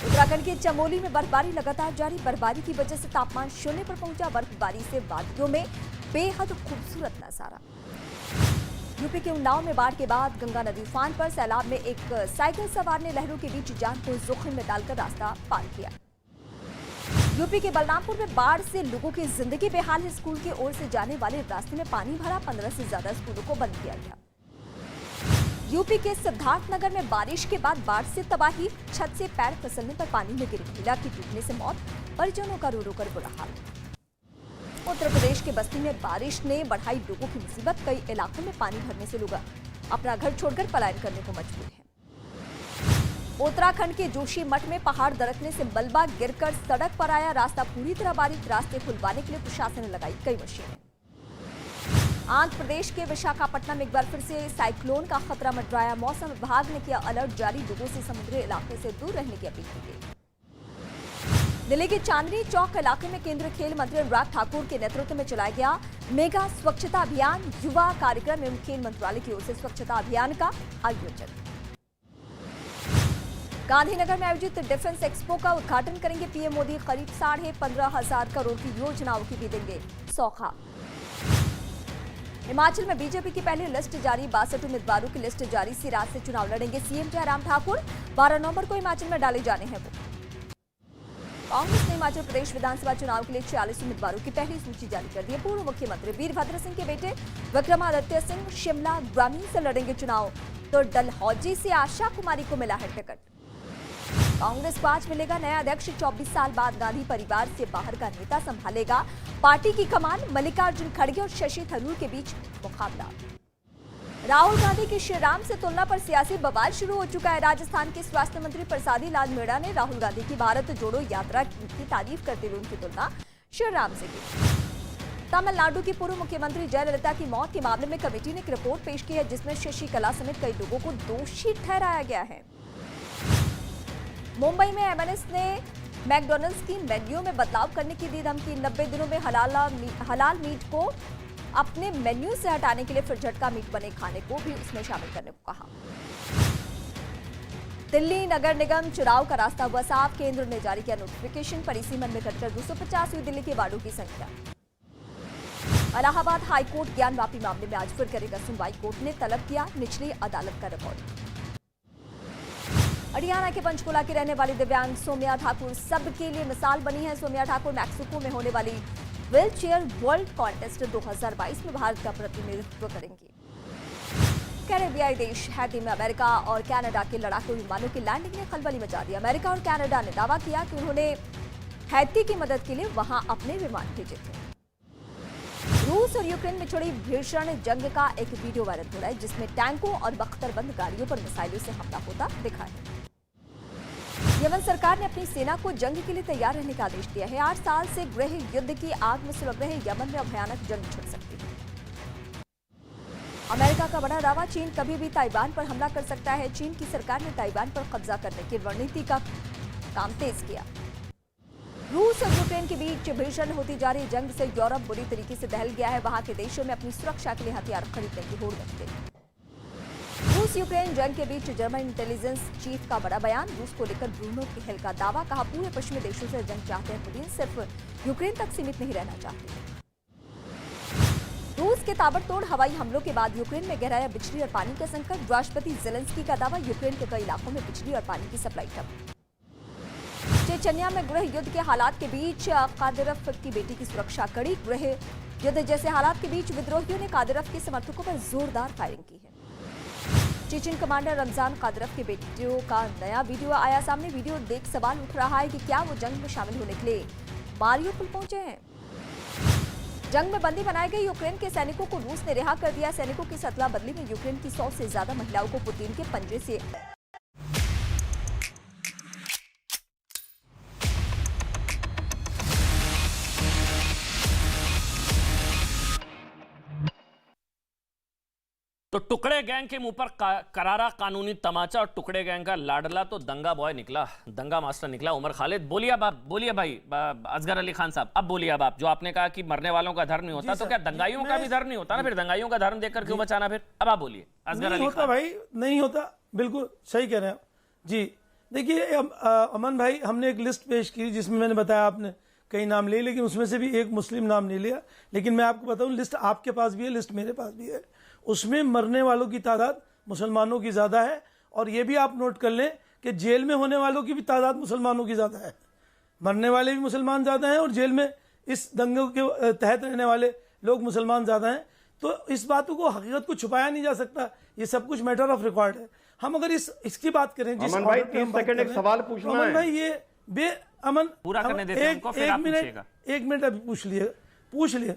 उत्तराखंड के चमोली में बर्फबारी लगातार जारी। बर्फबारी की वजह से तापमान शून्य पर पहुंचा। बर्फबारी से वादियों में बेहद खूबसूरत नजारा। यूपी के उन्नाव में बाढ़ के बाद गंगा नदी उफान पर। सैलाब में एक साइकिल सवार ने लहरों के बीच जान को जोखिम में डालकर रास्ता पार किया। यूपी के बलरामपुर में बाढ़ से लोगों की जिंदगी बेहाल है। स्कूल की ओर से जाने वाले रास्ते में पानी भरा। 15 से ज्यादा स्कूलों को बंद किया गया। यूपी के सिद्धार्थनगर में बारिश के बाद बाढ़ से तबाही। छत से पैर फिसलने पर पानी में गिरी महिला की डूबने से मौत। परिजनों का रो रो कर बुरा हाल। उत्तर प्रदेश के बस्ती में बारिश ने बढ़ाई लोगों की मुसीबत। कई इलाकों में पानी भरने से लोग अपना घर छोड़कर पलायन करने को मजबूर हैं। उत्तराखंड के जोशीमठ में पहाड़ दरकने से मलबा गिरकर सड़क पर आया। रास्ता पूरी तरह बाधित। रास्ते खुलवाने के लिए प्रशासन ने लगाई कई मशीनें। आंध्र प्रदेश के विशाखापट्टनम में एक बार फिर से साइक्लोन का खतरा मंडराया। मौसम विभाग ने किया अलर्ट जारी। लोगों से समुद्री इलाके से दूर रहने की अपील की गई। दिल्ली के चांदनी चौक इलाके में केंद्रीय खेल मंत्री अनुराग ठाकुर के नेतृत्व में चलाया गया मेगा स्वच्छता अभियान। युवा कार्यक्रम एवं खेल मंत्रालय की ओर से स्वच्छता अभियान का आयोजन। गांधीनगर में आयोजित डिफेंस एक्सपो का उद्घाटन करेंगे पीएम मोदी। करीब 15,500 करोड़ की योजनाओं की भी देंगे सौगात। हिमाचल में बीजेपी की पहली लिस्ट जारी। 62 उम्मीदवारों की लिस्ट जारी। सिराज से चुनाव लड़ेंगे सीएम जयराम ठाकुर। 12 नवंबर को हिमाचल में डाले जाने हैं वो। कांग्रेस ने हिमाचल प्रदेश विधानसभा चुनाव के लिए 46 उम्मीदवारों की पहली सूची जारी कर दी है। पूर्व मुख्यमंत्री वीरभद्र सिंह के बेटे विक्रमादित्य सिंह शिमला ग्रामीण से लड़ेंगे चुनाव, तो डलहौजी से आशा कुमारी को मिला है टिकट। कांग्रेस को आज मिलेगा नया अध्यक्ष। 24 साल बाद गांधी परिवार से बाहर का नेता संभालेगा पार्टी की कमान। मल्लिकार्जुन खड़गे और शशि थरूर के बीच मुकाबला। राहुल गांधी की श्री राम से तुलना पर सियासी बवाल शुरू हो चुका है। राजस्थान के स्वास्थ्य मंत्री प्रसादी लाल मीणा ने राहुल गांधी की भारत जोड़ो यात्रा की तारीफ करते हुए उनकी तुलना श्री राम से की। तमिलनाडु की पूर्व मुख्यमंत्री जयललिता की मौत के मामले में कमेटी ने एक रिपोर्ट पेश की है, जिसमें शशिकला समेत कई लोगों को दोषी ठहराया गया है। मुंबई में एमएनएस ने मैकडॉनल्ड्स की मेन्यू में बदलाव करने की दी धमकी। 90 दिनों में हलाल मीट को अपने मेन्यू से हटाने के लिए फिर झटका मीट बने खाने को भी उसमें शामिल करने को कहा। दिल्ली नगर निगम चुनाव का रास्ता हुआ साफ। केंद्र ने जारी किया नोटिफिकेशन। परिसीमन में घटकर 250 हुई दिल्ली के वार्डों की संख्या। इलाहाबाद हाईकोर्ट ज्ञान वापी मामले में आज फिर करेगा सुनवाई। कोर्ट ने तलब किया निचली अदालत का रिकॉर्ड। हरियाणा के पंचकुला की रहने वाली दिव्यांग सोम्या ठाकुर सबके लिए मिसाल बनी है। सोम्या ठाकुर मैक्सिको में होने वाली व्हील चेयर वर्ल्ड कॉन्टेस्ट 2022 में भारत का प्रतिनिधित्व करेंगी। कैरेबियाई देश हैती में अमेरिका और कनाडा के लड़ाकू विमानों की लैंडिंग ने खलबली मचा दी। अमेरिका और कनाडा ने दावा किया कि उन्होंने हैती की मदद के लिए वहां अपने विमान भेजे थे। रूस और यूक्रेन में छिड़ी भीषण जंग का एक वीडियो वायरल हो रहा है, जिसमें टैंकों और बख्तरबंद गाड़ियों पर मिसाइलों से हमला होता दिखा है। यमन सरकार ने अपनी सेना को जंग के लिए तैयार रहने का आदेश दिया है। 8 साल से गृह युद्ध की आग में सुलग रहे यमन में भयानक जंग छिड़ सकती है। अमेरिका का बड़ा दावा, चीन कभी भी ताइवान पर हमला कर सकता है। चीन की सरकार ने ताइवान पर कब्जा करने की रणनीति का काम तेज किया। रूस और यूक्रेन के बीच भीषण होती जा रही जंग से यूरोप बुरी तरीके से दहल गया है। वहां के देशों में अपनी सुरक्षा के लिए हथियार खरीदने की होड़ मच गई। रूस रूस यूक्रेन जंग के बीच जर्मन इंटेलिजेंस चीफ का बड़ा बयान। रूस को लेकर ब्रूनो केहल का दावा। कहा, पूरे पश्चिमी देशों से जंग चाहते हैं पुतिन, सिर्फ यूक्रेन तक सीमित नहीं रहना चाहते। रूस के ताबड़तोड़ हवाई हमलों के बाद यूक्रेन में गहराया बिजली और पानी का संकट। राष्ट्रपति जेलेंस्की का दावा, यूक्रेन के कई इलाकों में बिजली और पानी की सप्लाई ठप। चेचन्या में गृह युद्ध के हालात के बीच कादिरफ की बेटी की सुरक्षा कड़ी। गृह युद्ध जैसे हालात के बीच विद्रोहियों ने कादिरफ के समर्थकों पर जोरदार फायरिंग की है। चेचन कमांडर रमजान कादिरफ के बेटियों का नया वीडियो आया सामने। वीडियो देख सवाल उठ रहा है कि क्या वो जंग में शामिल होने के लिए मारियोपोल पहुंचे हैं। जंग में बंदी बनाए गए यूक्रेन के सैनिकों को रूस ने रिहा कर दिया। सैनिकों की अदला बदली में यूक्रेन की 100 से ज्यादा महिलाओं को पुतिन के पंजे से तो टुकड़े गैंग के मुंह पर करारा कानूनी तमाचा और टुकड़े गैंग का लाडला तो दंगा बॉय निकला, दंगा मास्टर निकला उमर खालिद। बोलिए अब आप, बोलिए भाई असगर अली खान साहब, अब बोलिए अब आप। जो आपने कहा कि मरने वालों का धर्म नहीं होता, तो क्या दंगाइयों का भी धर्म नहीं होता ना? फिर दंगाइयों का धर्म देखकर क्यों बचाना? फिर अब आप बोलिए असगर अली खान। भाई नहीं होता, बिल्कुल सही कह रहे हैं जी। देखिए अमन भाई, हमने एक लिस्ट पेश की जिसमें मैंने बताया, आपने कई नाम लिए, लेकिन उसमें से भी एक मुस्लिम नाम नहीं लिया। लेकिन मैं आपको बताऊं, लिस्ट आपके पास भी है, लिस्ट मेरे पास भी है। उसमें मरने वालों की तादाद मुसलमानों की ज़्यादा है। और ये भी आप नोट कर लें कि जेल में होने वालों की भी तादाद मुसलमानों की ज़्यादा है। मरने वाले भी मुसलमान ज़्यादा हैं और जेल में इस दंगे के तहत रहने वाले लोग मुसलमान ज़्यादा हैं। तो इस बातों को, हकीकत को छुपाया नहीं जा सकता। ये सब कुछ मैटर ऑफ रिकॉर्ड है। हम अगर इसकी बात करें, जिस अमन भाई 30 सेकंड एक सवाल पूछना है। अमन भाई, ये अमन पूरा करने देते हैं उनको, फिर आप पूछिएगा। एक मिनट अभी पूछ लिए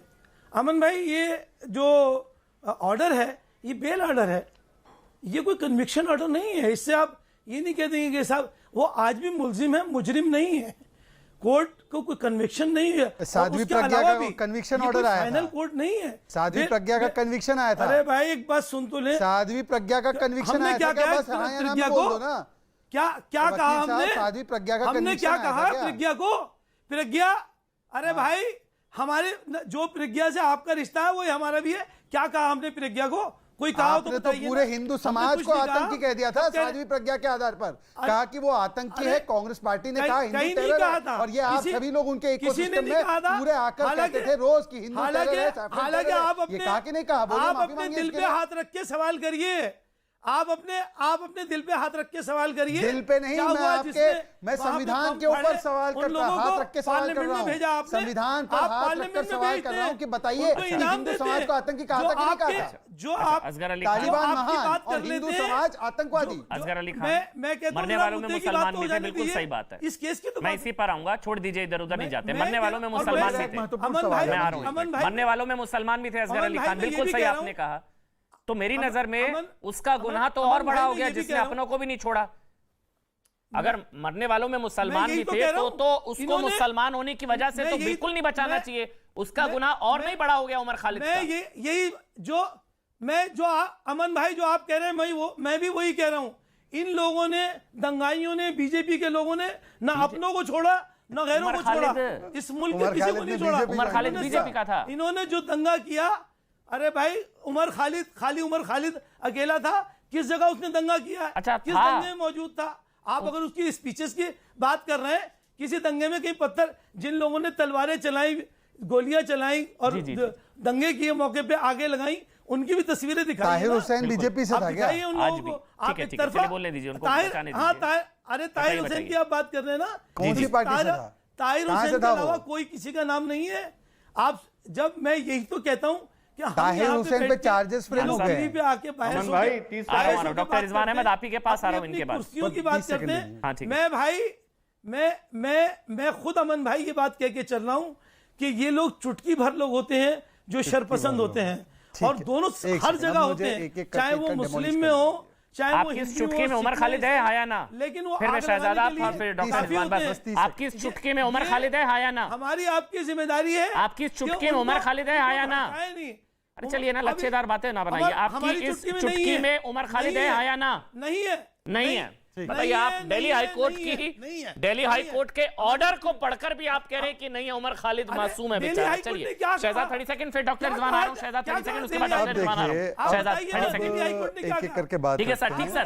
अमन भाई, ये जो ऑर्डर है ये बेल ऑर्डर है, ये कोई कन्विक्शन ऑर्डर नहीं है। इससे आप ये नहीं कह देंगे कि साहब वो आज भी मुलजिम है, मुजरिम नहीं है। कोर्ट को कोई कन्विक्शन नहीं है। साध्वी प्रज्ञा का कन्विक्शन ऑर्डर आया था, फाइनल कोर्ट नहीं है। साध्वी प्रज्ञा का कन्विक्शन आया था। अरे भाई एक बात सुन तो ले, साध्वी प्रज्ञा का कन्विक्शन आया था। क्या बस हाँ या ना में बोल दो ना। क्या कहा हमने? साध्वी प्रज्ञा का हमने क्या कहा प्रज्ञा को? प्रज्ञा, अरे भाई हमारे जो प्रज्ञा से आपका रिश्ता है वो हमारा भी है। क्या कहा हमने प्रज्ञा को? कोई कहा तो बताइए। पूरे हिंदू समाज को आतंकी कह दिया था साध्वी प्रज्ञा के आधार पर। कहा कि वो आतंकी है। कांग्रेस पार्टी ने कहा हिंदू टेरर है। और ये आप सभी लोग उनके इकोसिस्टम में पूरे आकर कहते थे रोज की हिंदू टेरर है। हालांकि आप अपने, कहा कि नहीं कहा? आप अपने दिल पे हाथ रख के सवाल करिए। आप अपने दिल पे हाथ रख के सवाल करिए। दिल पे नहीं, मैं संविधान के ऊपर सवाल करता हूं, हाथ रख के सवाल कर रहा हूं। संविधान पर हाथ रख कर सवाल कर रहा हूं कि बताइए हिंदू समाज को आतंकी कहा था कि नहीं कहा था? जो आप तालिबान महान और हिंदू समाज आतंकवादी। असगर अली खान, मैं कहता हूं मरने वालों में मुसलमान भी थे, बिल्कुल सही बात है। इस केस की तो मैं इसी पर आऊंगा, छोड़ दीजिए, इधर उधर नहीं जाते। मरने वालों में मुसलमान भी थे, मैं आ रहा हूं। मरने वालों में मुसलमान भी थे असगर अली खान, बिल्कुल सही आपने कहा। तो मेरी नजर में उसका गुनाह तो और बड़ा हो गया जिसने अपनों को भी नहीं छोड़ा। अगर मरने वालों में मुसलमान भी थे तो उसको मुसलमान होने की वजह से तो बिल्कुल नहीं बचाना चाहिए। उसका गुनाह और नहीं बड़ा हो गया उमर खालिद का। यही जो अमन भाई जो आप कह रहे हैं, मैं भी वही कह रहा हूं। इन लोगों ने, दंगाइयों ने, बीजेपी के लोगों ने ना अपनों को छोड़ा ना गैरों को छोड़ा। इस मुल्क के किसी को नहीं छोड़ा। उमर खालिद बीजेपी का था। इन्होंने जो दंगा किया, अरे भाई उमर खालिद अकेला था? किस जगह उसने दंगा किया? अच्छा, किस दंगे में मौजूद था? आप अगर उसकी स्पीचेस की बात कर रहे हैं, किसी दंगे में कई पत्थर, जिन लोगों ने तलवारें चलाई, गोलियां चलाई और दंगे किए मौके पे आगे लगाई, उनकी भी तस्वीरें दिखाई। ताहिर हुसैन बीजेपी से था क्या? उन लोगों को आप एक तरफा बोलने दीजिए उनको। अरे ताहिर हुसैन की आप बात कर रहे हैं ना, कौन सी पार्टी से था? ताहिर हुसैन के अलावा कोई किसी का नाम नहीं है। आप जब मैं यही तो कहता हूं कि ताहिर हुसैन पे चार्जेस फ्रेम हो गए पे आके बहस भाई, डॉक्टर रिजवान अहमद आप ही के पास आ रहा हूं इनके बाद कुर्सियों की बात करते हैं। हाँ, ठीक है। मैं भाई मैं खुद अमन भाई ये बात कह के चल रहा हूं कि ये लोग चुटकी भर लोग होते हैं जो शरपसंद होते हैं, और दोनों हर जगह होते हैं, चाहे वो मुस्लिम में हो चाहे वो आपकी चुटकी में उमर खालिद है या ना? लेकिन वो फिर मैं शहजादा और फिर डॉक्टर रिजवान बस, आपकी चुटकी में उमर खालिद है या ना? हमारी आपकी जिम्मेदारी है। आपकी चुटकी में उमर खालिद है या ना? अरे चलिए ना, लच्छेदार बातें ना बनाइए। आपकी इस चुटकी में उमर खालिद है या ना? नहीं है, नहीं है। बताइए आप दिल्ली हाई कोर्ट की दिल्ली हाई कोर्ट के ऑर्डर को पढ़कर भी आप कह रहे हैं कि नहीं उमर खालिद मासूम है बेचारा। चलिए शहजाद 30 सेकंड, फिर डॉक्टर रिजवान आ रहा हूं। शहजाद 30 सेकंड, उसके बाद डॉक्टर रिजवान आ रहा हूं। शहजाद 30 सेकंड, एक एक करके बात ठीक है सर, ठीक सर,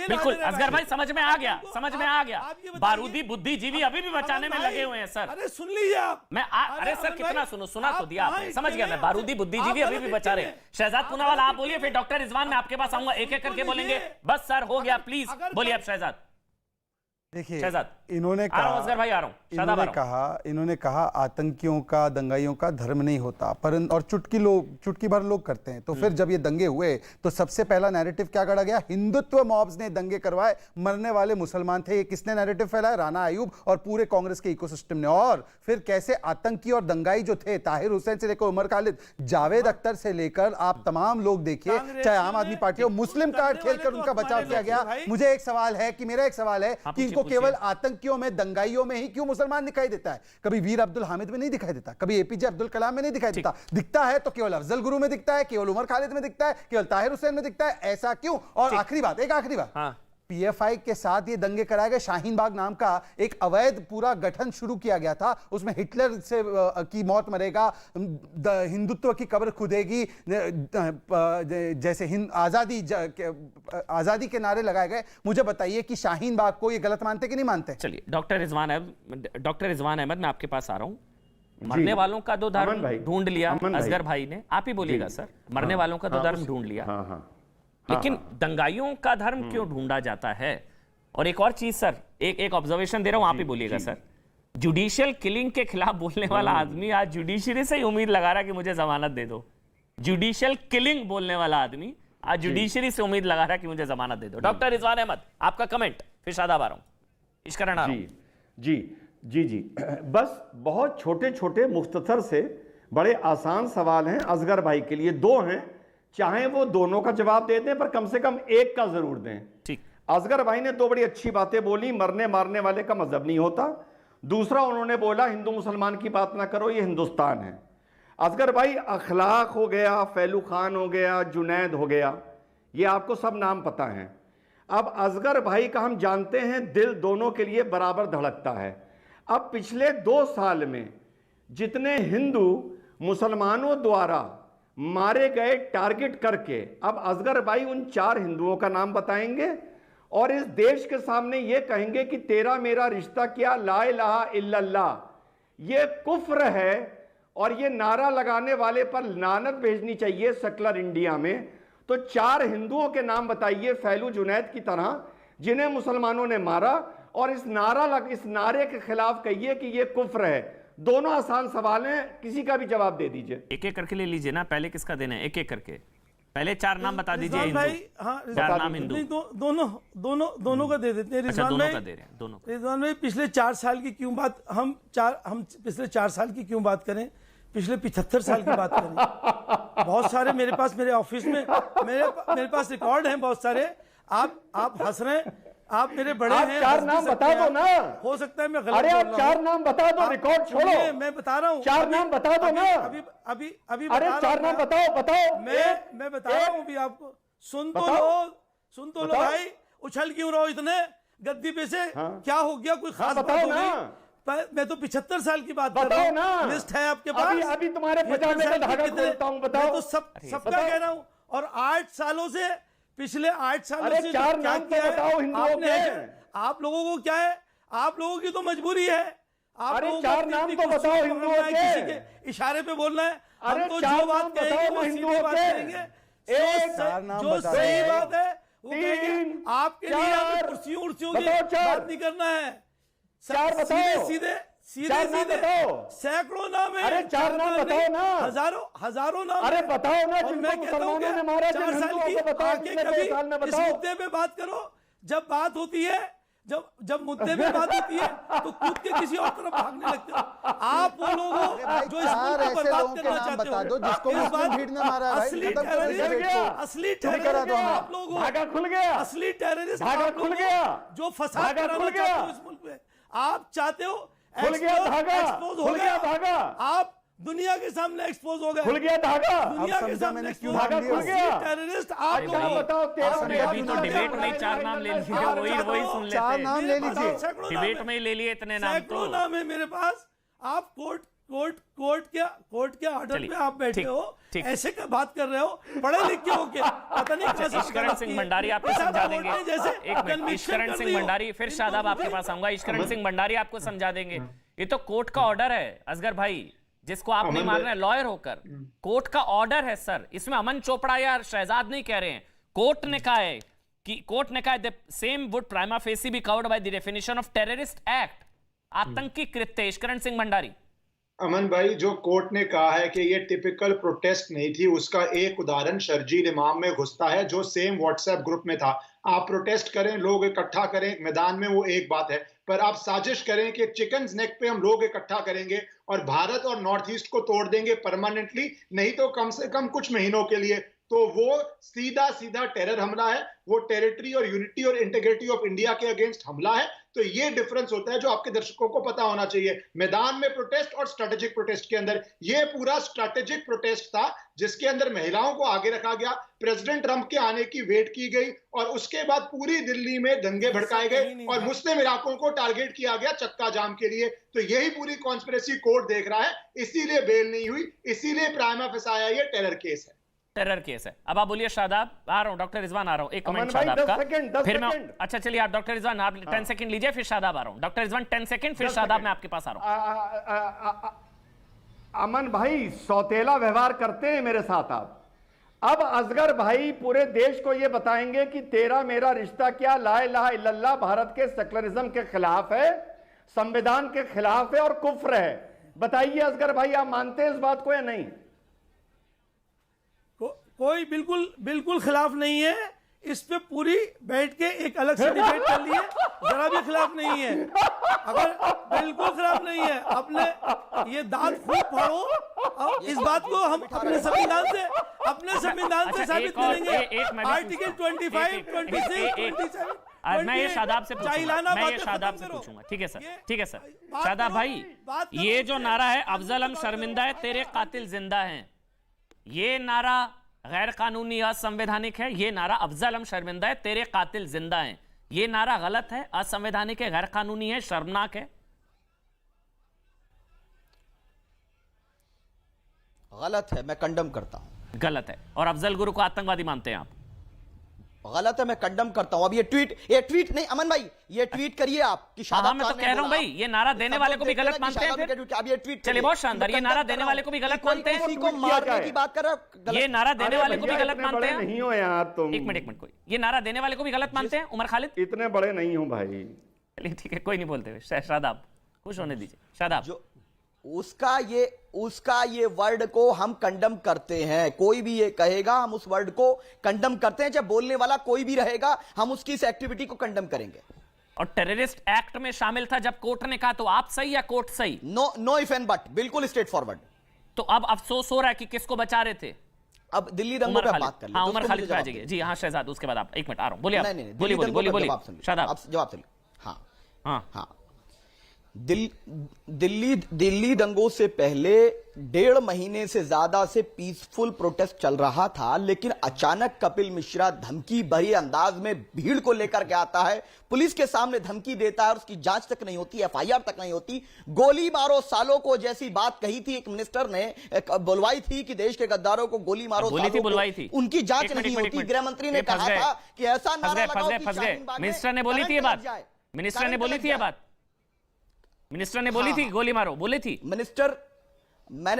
बिल्कुल असगर भाई समझ में आ गया, समझ में आ गया। बारूदी बुद्धिजीवी अभी भी बचाने में लगे हुए हैं सर। अरे सुन लीजिए आप, मैं अरे सर कितना सुनो, सुना तो दिया आपने, समझ गया मैं। बारूदी बुद्धिजीवी अभी भी बचा रहे हैं। शहजाद पूनावाला आप बोलिए, फिर डॉक्टर रिजवान मैं आपके पास आऊंगा, एक एक करके बोलेंगे। बस सर हो गया, प्लीज बोलिए आप शहजाद। देखिए शहजाद इन्होंने आ रहा हूं असगर भाई, आ रहा हूं। इन्होंने कहा आतंकियों का, दंगाइयों का धर्म नहीं होता, पर और चुटकी भर लोग करते हैं। तो फिर जब ये दंगे हुए तो सबसे पहला नैरेटिव क्या गढ़ा गया? हिंदुत्व मॉब्स ने दंगे करवाए, मरने वाले मुसलमान थे। ये किसने नैरेटिव फैलाया? राना अयूब और पूरे कांग्रेस के इकोसिस्टम ने। और फिर कैसे आतंकी और दंगाई जो थे, ताहिर हुसैन से लेकर उमर खालिद, जावेद अख्तर से लेकर आप तमाम लोग देखिए, चाहे आम आदमी पार्टी हो, मुस्लिम कार्ड खेलकर उनका बचाव किया गया। मुझे एक सवाल है कि मेरा एक सवाल है कि इनको केवल आतंकियों में, दंगाइयों में ही क्यों मुसलमान दिखाई देता है? कभी वीर अब्दुल हामिद में नहीं दिखाई देता, कभी एपीजे अब्दुल कलाम में नहीं दिखाई देता। दिखता है तो केवल अफजल गुरु में दिखता है, केवल उमर खालिद में दिखता है, केवल ताहिर हुसैन में दिखता है। ऐसा क्यों? और आखिरी बात, एक आखिरी बात, हाँ। पीएफआई के साथ ये दंगे कराए गए। शाहीन बाग नाम का एक अवैध पूरा गठन शुरू किया गया था, उसमें हिटलर से की मौत मरेगा, हिंदुत्व की कब्र खुदेगी, जैसे आजादी के नारे लगाए गए। मुझे बताइए कि शाहीन बाग को ये गलत मानते कि नहीं मानते? चलिए डॉक्टर रिजवान अहमद मैं आपके पास आ रहा हूं। मरने वालों का दो धर्म ढूंढ लिया असगर भाई ने, आप ही बोलिएगा सर। मरने वालों का दो धर्म ढूंढ लिया, लेकिन दंगाइयों का धर्म क्यों ढूंढा जाता है? और एक और चीज सर, एक ऑब्जर्वेशन दे रहा हूं, आप ही बोलिएगा सर। जुडिशियल किलिंग के खिलाफ बोलने वाला आदमी आज जुडिशरी से ही उम्मीद लगा रहा है कि मुझे जमानत दे दो। जुडिशियल किलिंग बोलने वाला आदमी आज जुडिशरी से उम्मीद लगा रहा है कि मुझे जमानत दे दो। डॉक्टर रिजवान अहमद आपका कमेंट, फिर शादाब आ रहा हूं, इश्करण आ रहा हूं। जी बस बहुत छोटे छोटे मुख्तसर से बड़े आसान सवाल हैं असगर भाई के लिए। दो हैं, चाहे वो दोनों का जवाब दे दें पर कम से कम एक का जरूर दें। ठीक। असगर भाई ने दो बड़ी अच्छी बातें बोली। मरने मारने वाले का मजहब नहीं होता। दूसरा उन्होंने बोला हिंदू मुसलमान की बात ना करो, ये हिंदुस्तान है। असगर भाई अखलाक हो गया, फैलू खान हो गया, जुनैद हो गया, ये आपको सब नाम पता है। अब असगर भाई का हम जानते हैं दिल दोनों के लिए बराबर धड़कता है। अब पिछले 2 साल में जितने हिंदू मुसलमानों द्वारा मारे गए टारगेट करके, अब असगर भाई उन 4 हिंदुओं का नाम बताएंगे और इस देश के सामने ये कहेंगे कि तेरा मेरा रिश्ता क्या, ला इलाहा इल्लल्लाह ये कुफ्र है और ये नारा लगाने वाले पर लानत भेजनी चाहिए सेकुलर इंडिया में। तो 4 हिंदुओं के नाम बताइए फैलू जुनैद की तरह, जिन्हें मुसलमानों ने मारा, और इस नारे के खिलाफ कहिए कि ये कुफ्र है। दोनों आसान सवाल हैं, किसी का भी जवाब दे दीजिए। एक एक करके ले लीजिए ना, पहले किसका देना है? एक एक करके पहले 4 नाम बता दीजिए। रिजवान भाई, हाँ 4 नाम हिंदू, दोनों का दे देते हैं। रिजवान भाई, रिजवान भाई पिछले 4 साल की क्यों बात, हम पिछले 4 साल की क्यों बात करें, पिछले 75 साल की बात करें। बहुत सारे मेरे पास, मेरे ऑफिस में मेरे पास रिकॉर्ड हैं बहुत सारे। आप हंस रहे हैं, आप मेरे बड़े हैं। 4 नाम बता दो ना, हो सकता है मैं गलत अरे आप 4 नाम बता दो, रिकॉर्ड छोड़ो। मैं बता रहा हूँ, 4 नाम बता दो ना। अभी अरे 4 नाम बताओ। मैं बता रहा हूँ अभी आपको। सुन तो लो भाई, उछल क्यों रहो इतने गद्दी पे से? क्या हो गया, कोई खास बात हो गई? मैं तो 75 साल की बात कर रहा हूँ। लिस्ट है आपके पास? अभी तुम्हारे पजामे का धागा खोलता हूँ, बताओ। मैं तो सबका कह रहा हूँ। और 8 सालों से, पिछले 8 सालों से 4 नाम तो बताओ हिंदुओं के। आप लोगों को क्या है, आप लोगों की तो मजबूरी है। आप लोगों 4 नाम तो बताओ हिंदुओं के। किसी के इशारे पे बोलना है। हम तो जो बात कहेंगे वो सीधी बात करेंगे। जो सही बात है वो कहेंगे। आपके लिए कुर्सियों की बात नहीं करना है। 4 बताओ, सीधे बताओ। सैकड़ों नाम है। अरे 4 नाम बताओ ना। हजारों नाम। अरे बताओ ना, मैं कहता हूँ 4 साल की आके कभी इस मुद्दे पे बात करो। जब बात होती है, जब मुद्दे पे बात होती है तो कूद के किसी और तरफ भागने लगते हो। आप वो लोग हो जो इस मुल्क को बर्बाद करना चाहते हो। जिसको मुस्लिम भीड़ ने मारा है, असली टेररिस्ट आप लोग हो। धागा खुल गया। असली टेररिस्ट धागा खुल गया। जो फसाद कराना चाहते हो इस मुल्क में। आप चाहते हो खुल गया धागा, एक्सपोज हो गया धागा। आप दुनिया के सामने एक्सपोज हो गया, खुल गया धागा। दुनिया के समझा सामने मैंने एक्सपोज क्यों हो धागा गया। खुल गया। टेररिस्ट आप अच्छा, लोग बताओ, तेरह अरे अभी तो डिबेट में ही 4 नाम ले लिए, वही सुन चार लेते नाम ले लीजिए। डिबेट में ही ले लिए इतने नाम सैकड़ों तो। नाम है मेरे पास। आप कोर्ट के ऑर्डर चलिए, पे आप बैठे ठीक, हो, ठीक। ऐसे क्या बात कर रहे हो? पढ़े लिखे हो क्या? पता नहीं कैसे ईश्वरण सिंह भंडारी आपको समझा देंगे। जैसे एक मिनट, ईश्वरण सिंह भंडारी, फिर शादाब आपके पास आऊंगा। ईश्वरण सिंह भंडारी आपको समझा देंगे। ये तो कोर्ट का ऑर्डर है असगर भाई, जिसको आप नहीं मान रहे हैं लॉयर होकर। कोर्ट का ऑर्डर है सर, इसमें अमन चोपड़ा या शहजाद नहीं कह रहे हैं। कोर्ट ने कहा है the same would prima facie be covered by the definition of terrorist act, आतंकी कृत्य। ईश्वरण सिंह भंडारी। अमन भाई, जो कोर्ट ने कहा है कि ये टिपिकल प्रोटेस्ट नहीं थी, उसका एक उदाहरण शर्जील इमाम में घुसता है, जो सेम व्हाट्सएप ग्रुप में था। आप प्रोटेस्ट करें, लोग इकट्ठा करें मैदान में, वो एक बात है, पर आप साजिश करें कि चिकन्स नेक पे हम लोग इकट्ठा करेंगे और भारत और नॉर्थ ईस्ट को तोड़ देंगे परमानेंटली, नहीं तो कम से कम कुछ महीनों के लिए, तो वो सीधा टेरर हमला है। वो टेरिटरी और यूनिटी और इंटीग्रिटी ऑफ इंडिया के अगेंस्ट हमला है। तो ये डिफरेंस होता है जो आपके दर्शकों को पता होना चाहिए। मैदान में प्रोटेस्ट और स्ट्रेटेजिक प्रोटेस्ट के अंदर, ये पूरा स्ट्रेटेजिक प्रोटेस्ट था जिसके अंदर महिलाओं को आगे रखा गया, प्रेसिडेंट ट्रंप के आने की वेट की गई और उसके बाद पूरी दिल्ली में दंगे भड़काए गए और मुस्लिम इलाकों को टारगेट किया गया चक्का जाम के लिए। तो यही पूरी कॉन्स्पिरेसी कोर्ट देख रहा है, इसीलिए बेल नहीं हुई, इसीलिए प्राइमा फसाया ये टेरर केस है। टेरर केस है। अब आप बोलिए शादाब। आ रहा हूं, डॉक्टर रिजवान आ रहा हूं। एक अमन कमेंट भाई, शादाब 10 का, सेकंड, 10 फिर मैं। सेकंड। अच्छा चलिए, आप डॉक्टर रिजवान आप 10 सेकंड लीजिए, फिर शादाब आ रहा हूं। डॉक्टर रिजवान 10 सेकंड, फिर 10 शादाब सेकंड। मैं आपके पास आ रहा हूं। अमन भाई, सौतेला व्यवहार करते हैं मेरे साथ आप। अब असगर भाई पूरे देश को यह बताएंगे कि तेरा मेरा रिश्ता क्या ला इलाहा इल्लल्लाह भारत के सेक्युलरिज्म के खिलाफ है, संविधान के खिलाफ है और कुफ्र है। बताइए असगर भाई, आप मानते हैं इस बात को या नहीं? कोई बिल्कुल खिलाफ नहीं है। इस पे पूरी बैठ के एक अलग से डिबेट कर लिए, जरा भी खिलाफ नहीं है। अगर बिल्कुल खिलाफ नहीं है, अपने ये दांत खूब फाड़ो और इस बात को हम अपने संविधान से साबित करेंगे। आर्टिकल 25, 26, 27 मैं ये शादाब से पूछूंगा। ठीक है सर। शादाब भाई, ये जो नारा है अफजल हम शर्मिंदा है तेरे कातिल जिंदा हैं, ये नारा गैर कानूनी असंवैधानिक है। ये नारा अफजल हम शर्मिंदा है तेरे कातिल जिंदा हैं, ये नारा गलत है, असंवैधानिक है, गैर कानूनी है, शर्मनाक है। गलत है, मैं कंडम करता हूं। गलत है। और अफजल गुरु को आतंकवादी मानते हैं आप? गलत है, मैं कंडम करता हूं। अब ये ट्वीट नहीं अमन भाई, ये ट्वीट करिए आप कि शादाब मैं तो कह रहा हूं भाई, ये नारा देने वाले को भी गलत मानते हैं फिर? अब ये ट्वीट चलिए, बहुत शानदार। ये नारा देने वाले को भी गलत मानते हैं? किसी को मारने की बात कर रहा है, ये नारा देने वाले को भी गलत मानते हैं? नहीं हो यार तुम। एक मिनट कोई, ये नारा देने वाले को भी गलत मानते हैं उमर खालिद? इतने बड़े नहीं हो भाई। चलिए ठीक है, कोई नहीं बोलते हुए। शादाब खुश होने दीजिए। शादाब, जो उसका ये वर्ड को हम कंडम करते हैं। कोई भी ये कहेगा हम उस वर्ड को कंडम करते हैं, चाहे बोलने वाला कोई भी रहेगा, हम उसकी इस एक्टिविटी को कंडम करेंगे। और टेररिस्ट एक्ट में शामिल था जब कोर्ट ने कहा, तो आप सही या कोर्ट सही? नो इफ एंड बट, बिल्कुल स्ट्रेट फॉरवर्ड। तो अब अफसोस हो रहा है कि किसको बचा रहे थे? अब दिल्ली दंगों पे बात कर ले। हाँ, उमर खालिद पे आ जाइए जी। हाँ शहजाद, उसके बाद आप। एक मिनट आ रहा हूं, बोलिए। बोलिए शादाब, जवाब सुनिए। हाँ। दिल्ली दंगों से पहले 1.5 महीने से ज्यादा से पीसफुल प्रोटेस्ट चल रहा था, लेकिन अचानक कपिल मिश्रा धमकी भरी अंदाज में भीड़ को लेकर के आता है, पुलिस के सामने धमकी देता है और उसकी जांच तक नहीं होती, एफआईआर तक नहीं होती। गोली मारो सालों को जैसी बात कही थी, एक मिनिस्टर ने बुलवाई थी कि देश के गद्दारों को गोली मारो सालों को, उनकी जांच नहीं होती। गृह मंत्री ने कहा था कि ऐसा नारा लगाओ कि शाहीन बाग में मिनिस्टर ने बोली थी ये बात, मिनिस्टर ने बोली थी ये बात, मिनिस्टर ने बोली थी गोली मारो, बोली थी मैंने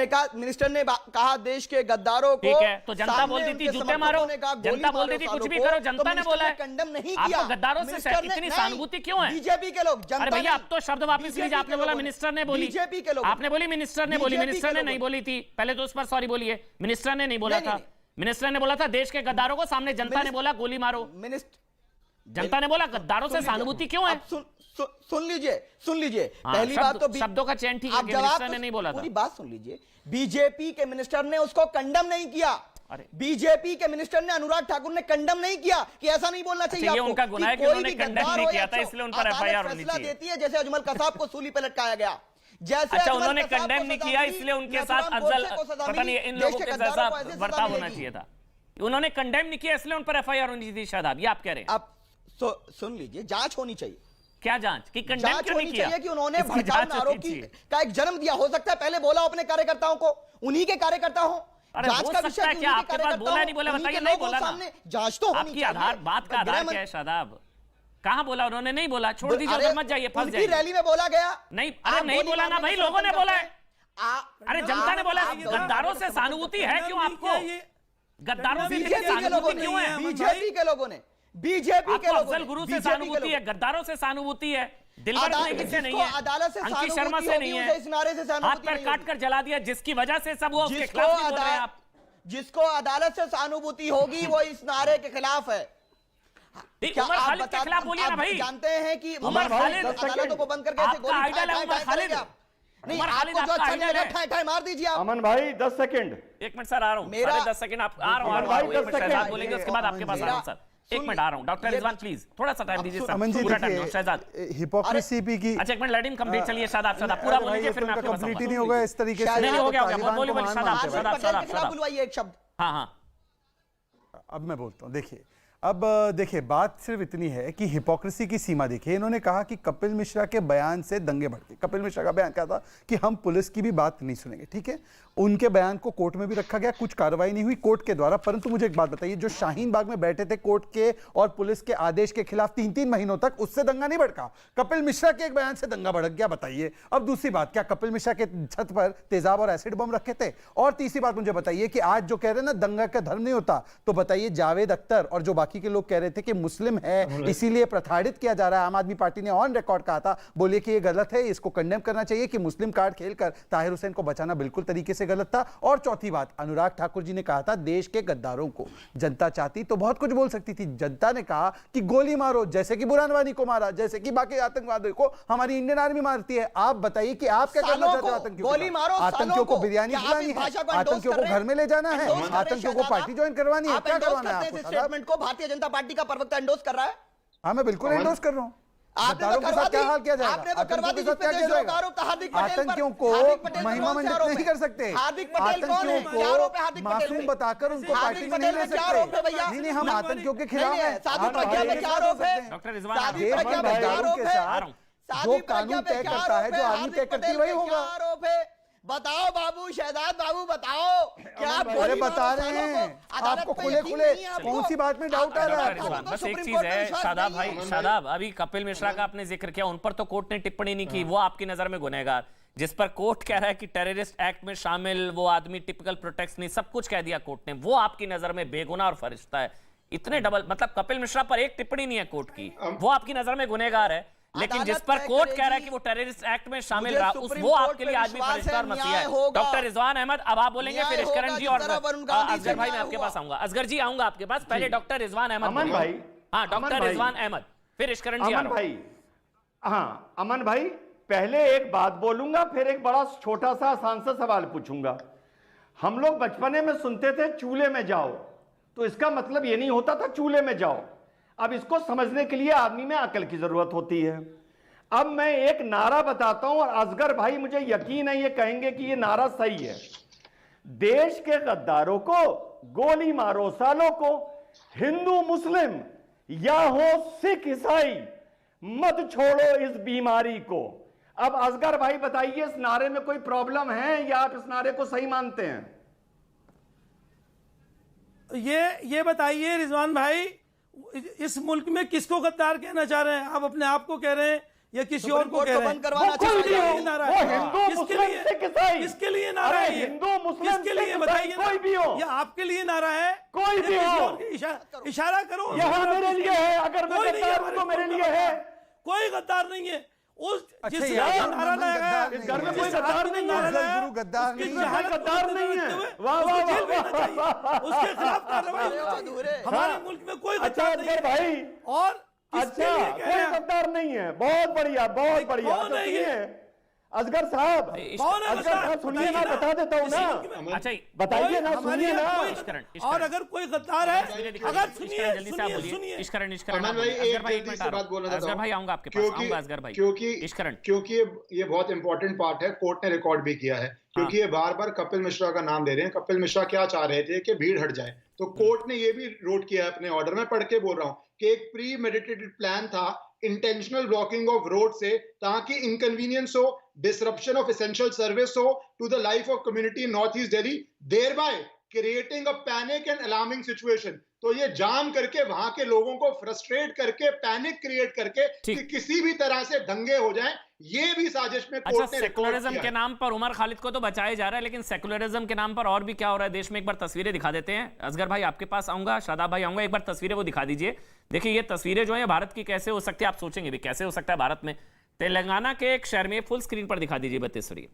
कहा मिनिस्टर ने कहा देश के गद्दारों को। ठीक है, तो जनता बोलती थी जूते मारो, जनता बोलती थी कुछ भी करो, जनता ने बोला है। कंडम नहीं किया। आपको गद्दारों से इतनी सहानुभूति क्यों है? बीजेपी के लोग, अरे भैया अब तो शब्द वापस लीजिए। आपने बोला मिनिस्टर ने बोली, बीजेपी के लोग, आपने बोली मिनिस्टर ने बोली, मिनिस्टर ने नहीं बोली थी। पहले तो उस पर सॉरी बोलिए, मिनिस्टर ने नहीं बोला था। मिनिस्टर ने बोला था देश के गद्दारों को, सामने जनता ने बोला गोली मारो। जनता ने बोला गद्दारों से सहानुभूति क्यों है? सुन लीजिए। पहली बात तो शब्दों का चयन ठीक है, मिनिस्टर ने नहीं बोला था। पूरी बात सुन लीजिए। बीजेपी के मिनिस्टर ने उसको कंडम नहीं किया। बीजेपी के मिनिस्टर ने, अनुराग ठाकुर ने कंडम नहीं किया कि ऐसा नहीं बोलना चाहिए। ये उनका गुनाह है कि उन्होंने कंडम नहीं किया था, इसलिए उन पर एफआईआर होनी चाहिए। देती है जैसे अजमल कसाब को सूली पे लटकाया गया। जैसे अच्छा, अकबर उन्होंने कसाब को कंडेम नहीं सजा किया, मिली, इसलिए उनके नथुराम साथ गोडसे अफजल को सजा पता मिली, नहीं इन देश लोगों के के गद्दारों जैसा को ऐसे सजा बर्ताव होना मिलेगी। चाहिए था। उन्होंने कंडेम नहीं किया, इसलिए उन पर एफआईआर होनी चाहिए। शादाब, ये आप कह रहे हैं? अब सुन लीजिए, जांच होनी चाहिए। क्या जांच की? कंडेम जांच क्यों होनी नहीं किया? चाहिए कि उन्होंने इसकी भड़काऊ जांच नारों होनी की चाहिए। का एक जन्म दिया। हो सकता है पहले बोला अपने कार्यकर्ताओं को, उन्हीं के कार्यकर्ता हो। अरे जांच हो का सकता विषय है कि क्या? उन्हीं के आपके पास कार्यकर्ता बोला हो, नहीं बोला उन्हीं बताइए, के नहीं लोगों बोला ना। सामने जांच तो होनी आपकी चाहिए। आधार बात का आधार क्या है शादाब? कहाँ बोला उन्होंने? नहीं बोला, छोड़ दीजिए, अरे, उधर मत जाइए, फंस उनकी जाइए। रैली में बोला गया। नहीं, अरे नहीं बोला ना भाई, लोगों ने बोला है। अरे जनता ने बोला। गद्दारों से सहानुभूति है क्यों आपको? गद्दारों से इतनी बीजेपी के लोगों सहानुभूति क्यों है? ने, बीजेपी के लोगों ने, बीजेपी के आपको लोगों अफजल ने, गुरु से बीजेपी के सहानुभूति है, लोगों ने। गद्दारों से सहानुभूति है, दिलबर नेगी से नहीं जिसको है, अदालत से अंकित शर्मा सहानुभूति से होगी, नहीं उसे है। इस नारे से हाथ सहानुभूति पैर नहीं काट होगी। कर जला दिया, जिसकी वजह से सब वो उसके जिसको खिलाफ नहीं बोल रहे हैं आप। जिसको अदालत से सहानुभूति होगी वो इस नारे के खिलाफ है। क्या उमर आप खालिद के खिलाफ बोलिए ना आप भाई। जानते हैं कि उमर खालिद अदालतों को बंद करके ऐसे आपका गोली आइडल है ठाए- उमर ठाए खालिद। करेंगे आप? नहीं, उमर खालिद आपको जो आपका अच्छा आइडल लगा है। ठाए ठाए मार दीजिए आप। अमन भाई 10 सेकंड। एक मिनट सर, आ रहा हूँ। मेरा- 10 सेकंड आप आ रहा हूँ, अमन भाई, एक मिनट 10 शहजाद सेकंड। बोलेंगे, उसके बाद आपके पास आ रहा हूँ सर। एक मिनट आ रहा हूँ। डॉक्टर रिजवान प्लीज थोड़ा सा टाइम दीजिए सर। अमन जी पूरा टाइम दो देखिए, शहजाद। हिपोक्रेसी की अच्छा एक मिनट, लेट हिम कंप्लीट। चलिए शादाब, शादाब पूरा बोल लीजिए, फिर मैं आपके पास कंप्लीट ही आऊंगा। नहीं होगा इस तरीके से। नहीं, हो गया, हो गया, तालिबान बोलिए, को बोलिए, मान शादाब, मानते हैं। शादाब, पटेल के खिलाफ शादाब। बुलवाइए एक शब्द। हाँ हाँ, अब मैं बोलता हूँ। देखिए, अब देखिए, बात सिर्फ इतनी है कि हिपोक्रेसी की सीमा देखिए। इन्होंने कहा कि कपिल मिश्रा के बयान से दंगे भड़के। कपिल मिश्रा का बयान क्या था कि हम पुलिस की भी बात नहीं सुनेंगे, ठीक है। उनके बयान को कोर्ट में भी रखा गया, कुछ कार्रवाई नहीं हुई कोर्ट के द्वारा। परंतु मुझे एक बात बताइए, जो शाहीन बाग में बैठे थे कोर्ट के और पुलिस के आदेश के खिलाफ 3-3 महीनों तक, उससे दंगा नहीं भड़का। कपिल मिश्रा के एक बयान से दंगा भड़क गया, बताइए। अब दूसरी बात, क्या कपिल मिश्रा के छत पर तेजाब और एसिड बम रखे थे? और तीसरी बात मुझे बताइए कि आज जो कह रहे हैं ना दंगा का धर्म नहीं होता, तो बताइए जावेद अख्तर और जो बाकी के लोग कह रहे थे कि मुस्लिम है इसीलिए प्रताड़ित किया जा रहा है। आम आदमी पार्टी ने ऑन रिकॉर्ड कहा था, बोलिए कि ये गलत है, इसको कंडेम करना चाहिए कि मुस्लिम कार्ड खेलकर ताहिर हुसैन को बचाना बिल्कुल तरीके से गलत था। और चौथी बात, अनुराग ठाकुर जी ने कहा था देश के गद्दारों को जनता चाहती तो बहुत कुछ बोल सकती थी। जनता ने कहा कि गोली मारो, जैसे कि बुरहान वानी को मारा, जैसे कि बाकी आतंकवादियों को हमारी इंडियन आर्मी मारती है। आप बताइए कि आप क्या करना चाहते हो आतंकियों गोली मारो, आतंकियों को सालों बिरयानी क्या आप खिलानी इस है, भाषा को endorse आतंकियों कर को रहे घर में ले जाना है, endorse कर रहे हैं आतंकियों को शायद पार्टी ज्वाइन करवानी है, आप क्या endorse करवाना है करते हैं इस आपको? स्टेटमेंट को भारतीय जनता पार्टी का प्रवक्ता एंडोर्स कर रहा है। हाँ, मैं बिल्कुल एंडोर्स कर रहा हूँ। आपने गद्दारों तो के करवा साथ क्या दी, हाल किया जाएगा? आपने तो करवा दी, आतंकियों के साथ क्या किया जिसपे जाएगा? देशद्रोह का हार्दिक पटेल पर- आतंकियों को हार्दिक पटेल पर महिमा कौन से मंडित आरोप नहीं है? कर सकते। हार्दिक पटेल कौन है? आतंकियों क्या आरोप है को हार्दिक पटेल मासूम पे? बताकर उनको हार्दिक पार्टी में नहीं पटेल ले पे क्या आरोप है भैया? सकते। नहीं, हम आतंकियों के खिलाफ नहीं, हैं। साधु हम प्रज्ञा पे भाई क्या के आरोप है? साथ डॉक्टर रिजवान साधी देश प्रज्ञा के पे क्या गद्दारों आरोप के है? साथ साधी जो प्रज्ञा कानून पे तय क्या करता है, आरोप जो आदमी हार्दिक तय करती पटेल है, वही पे होगा। क्या आरोप है? बताओ बाबू, शहजाद बाबू बताओ, क्या आप अरे गोली बता मारो रहे सालों हैं को? अदालत आपको पे खुले यकीन खुले नहीं है आपको? कौन सी बात में डाउट आ रहा है डॉक्टर आपको? रिजवान, बस एक सुप्रीम चीज कोर्ट में है विश्वास शादाब नहीं भाई, है। शादाब, अभी कपिल मिश्रा का आपने जिक्र किया, उन पर तो कोर्ट ने टिप्पणी नहीं की, वो आपकी नजर में गुनहगार। जिस पर कोर्ट कह रहा है कि टेररिस्ट एक्ट में शामिल वो आदमी टिपिकल प्रोटेक्ट नहीं, सब कुछ कह दिया कोर्ट ने, वो आपकी नजर में बेगुनाह और फरिश्ता है। इतने डबल, मतलब कपिल मिश्रा पर एक टिप्पणी नहीं है कोर्ट की, वो आपकी नजर में गुनहगार है। लेकिन जिस पर तय कोर्ट कह रहा है करेगी। कि वो टेररिस्ट एक्ट में शामिल मुझे रहा, सुप्रीम वो कोर्ट आपके पे लिए आदमी विश्वास फरिश्ता और है, मसीहा न्याय है। होगा। डॉक्टर रिजवान अहमद, अब आप बोलेंगे, न्याय फिर इश्करण होगा, जी जिस और तरह वरुण गांधी से असगर भाई मैं न्याय आपके हुआ। पास आऊंगा। असगर जी आऊंगा आपके पास, पहले डॉक्टर रिजवान अहमद अमन बोलें। भाई, हाँ, अमन डॉक्टर भाई। रिजवान अहमद, फिर इश्करण जी आ अमन रहा हूं। भाई, हाँ अमन भाई, पहले एक बात बोलूंगा, फिर एक बड़ा छोटा सा आसान सा सवाल पूछूंगा। हम लोग बचपने में सुनते थे चूल्हे में जाओ, तो इसका मतलब ये नहीं होता था चूल्हे में जाओ। अब इसको समझने के लिए आदमी में अकल की जरूरत होती है। अब मैं एक नारा बताता हूं और असगर भाई मुझे यकीन है ये कहेंगे कि ये नारा सही है। देश के गद्दारों को गोली मारो, सालों को हिंदू मुस्लिम या हो सिख ईसाई, मत छोड़ो इस बीमारी को। अब असगर भाई बताइए, इस नारे में कोई प्रॉब्लम है या आप इस नारे को सही मानते हैं? ये बताइए रिजवान भाई, इस मुल्क में किसको गद्दार कहना चाह रहे हैं? आप अपने आप को कह रहे हैं या किसी और को कह रहे हैं? करवाना कोई भी हो, किसके लिए नारा वो है? हिंदू किसके मुस्लिम लिए? सिख ईसाई, किसके लिए नारा अरे है ये? हिंदू मुस्लिम किसके लिए सिख बताइए ईसाई, ना? कोई भी हो, ये आपके लिए नारा है? कोई या भी किसी हो। और के इशारा करो। यहां मेरे लिए है, अगर मैं कोई नहीं है गद्दार हूं तो मेरे लिए है। कोई गद्दार नहीं है। उस अच्छा, जिसने यार, ये नारा मोहम्मद लगाया, गद्दार इस घर में नहीं कोई है। गद्दार नहीं है। नारा लगाया, गुरु गद्दार उसकी नहीं है। जहालत को गद्दार नहीं है। रखते हुए वाह, उसको वाह, जेल वाह, भेजना चाहिए। उसके खिलाफ कार्रवाई होनी चाहिए। अधूरे। हमारे मुल्क में कोई अच्छा गद्दार नहीं असगर है। भाई, और किसके अच्छा लिए कह रहे कोई हैं? गद्दार नहीं है, बहुत बढ़िया बहुत बढ़िया। कौन अच्छा, है ये? सुनिए, असगर साहब, कौन है असगर गद्दार? साहब सुनिए ना, बताइए बता देता हूँ ना, अच्छा बताइए ना, हमारे सुनिए यहाँ ना। कोई- और अगर कोई गद्दार है, अगर सुनिए जल्दी से आप सुनिए बोलिए। सुनिए इश्करण अमन भाई एक जल्दी से बात बोलना चाहता असगर हूं। भाई आऊंगा आपके पास, आऊंगा असगर भाई। इश्करण क्योंकि ये बहुत इंपॉर्टेंट पार्ट है, कोर्ट ने रिकॉर्ड भी किया है, क्योंकि ये बार बार कपिल मिश्रा का नाम दे रहे हैं। कपिल मिश्रा क्या चाह रहे थे कि भीड़ हट जाए, तो कोर्ट ने ये भी नोट किया है अपने ऑर्डर में, पढ़ के बोल रहा हूं कि एक प्री मेडिटेटेड प्लान था इंटेंशनल ब्लॉकिंग ऑफ रोड से, ताकि इनकन्वीनियंस हो, डिसरप्शन ऑफ एसेंशियल सर्विस हो to the life of community in north east Delhi, thereby creating a panic and alarming situation. तो ये जाम करके वहां के लोगों को फ्रस्ट्रेट करके, पैनिक क्रिएट करके कि किसी भी तरह से दंगे हो जाएं, ये भी साजिश में अच्छा, कोर्ट ने रिकॉर्ड सेकुलरिज्म किया के है। नाम पर उमर खालिद को तो बचाया जा रहा है, लेकिन सेकुलरिज्म के नाम पर और भी क्या हो रहा है देश में, एक बार तस्वीरें दिखा देते हैं। असगर भाई आपके पास आऊंगा, शादाब भाई आऊंगा, एक बार तस्वीरें वो दिखा दीजिए। देखिए ये तस्वीरें जो है भारत की कैसे हो सकती है, आप सोचेंगे भी कैसे हो सकता है भारत में। तेलंगाना के एक शहर में, फुल स्क्रीन पर दिखा दीजिए 32 तस्वीरें।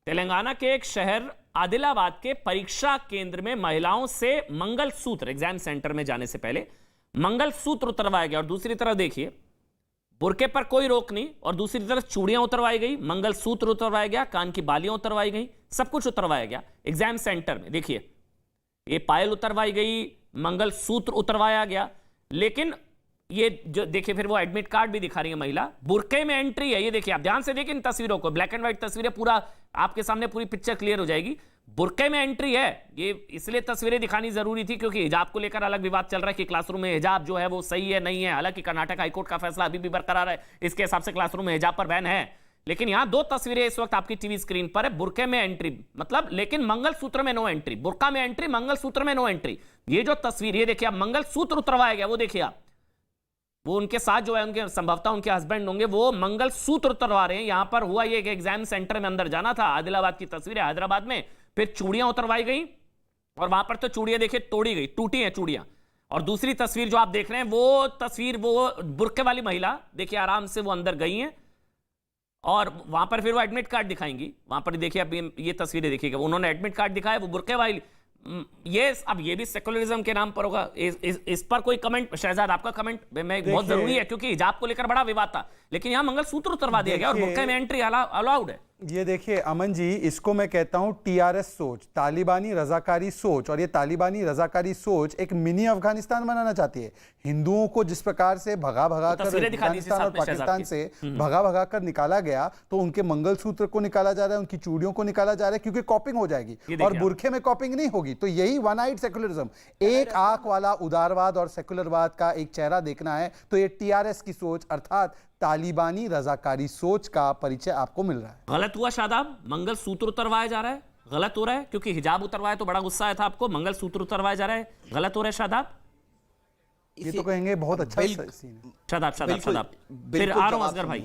तेलंगाना के एक शहर आदिलाबाद के परीक्षा केंद्र में महिलाओं से मंगलसूत्र, एग्जाम सेंटर में जाने से पहले मंगलसूत्र उतरवाया गया, और दूसरी तरफ देखिए बुरके पर कोई रोक नहीं, और दूसरी तरफ चूड़ियां उतरवाई गई, मंगलसूत्र उतरवाया गया, कान की बालियां उतरवाई गई, सब कुछ उतरवाया गया एग्जाम सेंटर में। देखिए ये पायल उतरवाई गई, मंगलसूत्र उतरवाया गया, लेकिन ये जो देखिए फिर वो एडमिट कार्ड भी दिखा रही है महिला, बुरके में एंट्री है। ये देखिए आप ध्यान से देखिए इन तस्वीरों को, ब्लैक एंड व्हाइट तस्वीरें, पूरा आपके सामने पूरी पिक्चर क्लियर हो जाएगी। बुरके में एंट्री है, ये इसलिए तस्वीरें दिखानी जरूरी थी क्योंकि हिजाब को लेकर अलग विवाद चल रहा है कि क्लासरूम में हिजाब जो है वो सही है नहीं है। हालांकि कर्नाटक हाईकोर्ट का फैसला अभी भी बरकरार है, इसके हिसाब से क्लासरूम में हिजाब पर बैन है, लेकिन यहां दो तस्वीरें इस वक्त आपकी टीवी स्क्रीन पर है। बुरके में एंट्री मतलब, लेकिन मंगलसूत्र में नो एंट्री, बुरका में एंट्री, मंगलसूत्र में नो एंट्री। ये जो तस्वीर, ये देखिए आप, मंगलसूत्र उतरवाया गया, वो देखिए आप, वो उनके साथ जो है उनके संभवतः उनके हस्बैंड होंगे, वो मंगलसूत्र उतरवा रहे हैं। यहां पर हुआ ये कि एग्जाम सेंटर में अंदर जाना था, आदिलाबाद की तस्वीर है, हैदराबाद में, फिर चूड़ियां उतरवाई गई, और वहां पर तो चूड़ियां देखिए तोड़ी गई, टूटी हैं चूड़ियां। और दूसरी तस्वीर जो आप देख रहे हैं वो तस्वीर, वो बुरके वाली महिला देखिए आराम से वो अंदर गई हैं, और वहां पर फिर वो एडमिट कार्ड दिखाएंगी। वहां पर देखिए अब ये तस्वीरें देखिएगा, उन्होंने एडमिट कार्ड दिखाया, वो बुरके वाली। ये अब ये भी सेकुलरिज्म के नाम पर होगा। इस पर कोई कमेंट, शहजाद आपका कमेंट मैं बहुत जरूरी है क्योंकि हिजाब को लेकर बड़ा विवाद था, लेकिन यहां मंगलसूत्र उतरवा दिया गया और बुरके में एंट्री अलाउड है। ये देखिए अमन जी, इसको मैं कहता हूं टीआरएस सोच, तालिबानी रजाकारी सोच। और ये तालिबानी रजाकारी सोच एक मिनी अफगानिस्तान बनाना चाहती है। हिंदुओं को जिस प्रकार से भगा भगा कर अफगानिस्तान और पाकिस्तान से भगा भगा कर निकाला गया, तो उनके मंगलसूत्र को निकाला जा रहा है, उनकी चूड़ियों को निकाला जा रहा है, क्योंकि कॉपिंग हो जाएगी और बुरखे में कॉपिंग नहीं होगी। तो यही वन आइड सेकुलरिज्म, एक आंख वाला उदारवाद और सेकुलरवाद का एक चेहरा देखना है, तो ये टीआरएस की सोच अर्थात तालिबानी रजाकारी सोच का परिचय आपको मिल रहा है। गलत हुआ शादाब, मंगलसूत्र उतरवाया जा रहा है, गलत हो रहा है, क्योंकि हिजाब उतरवाया तो बड़ा गुस्सा आया था आपको, मंगलसूत्र उतरवाया जा रहा है, गलत हो रहा है शादाब। ये तो कहेंगे बहुत अच्छा सीन है। शादाब फिर आ रहा हूं असगर भाई।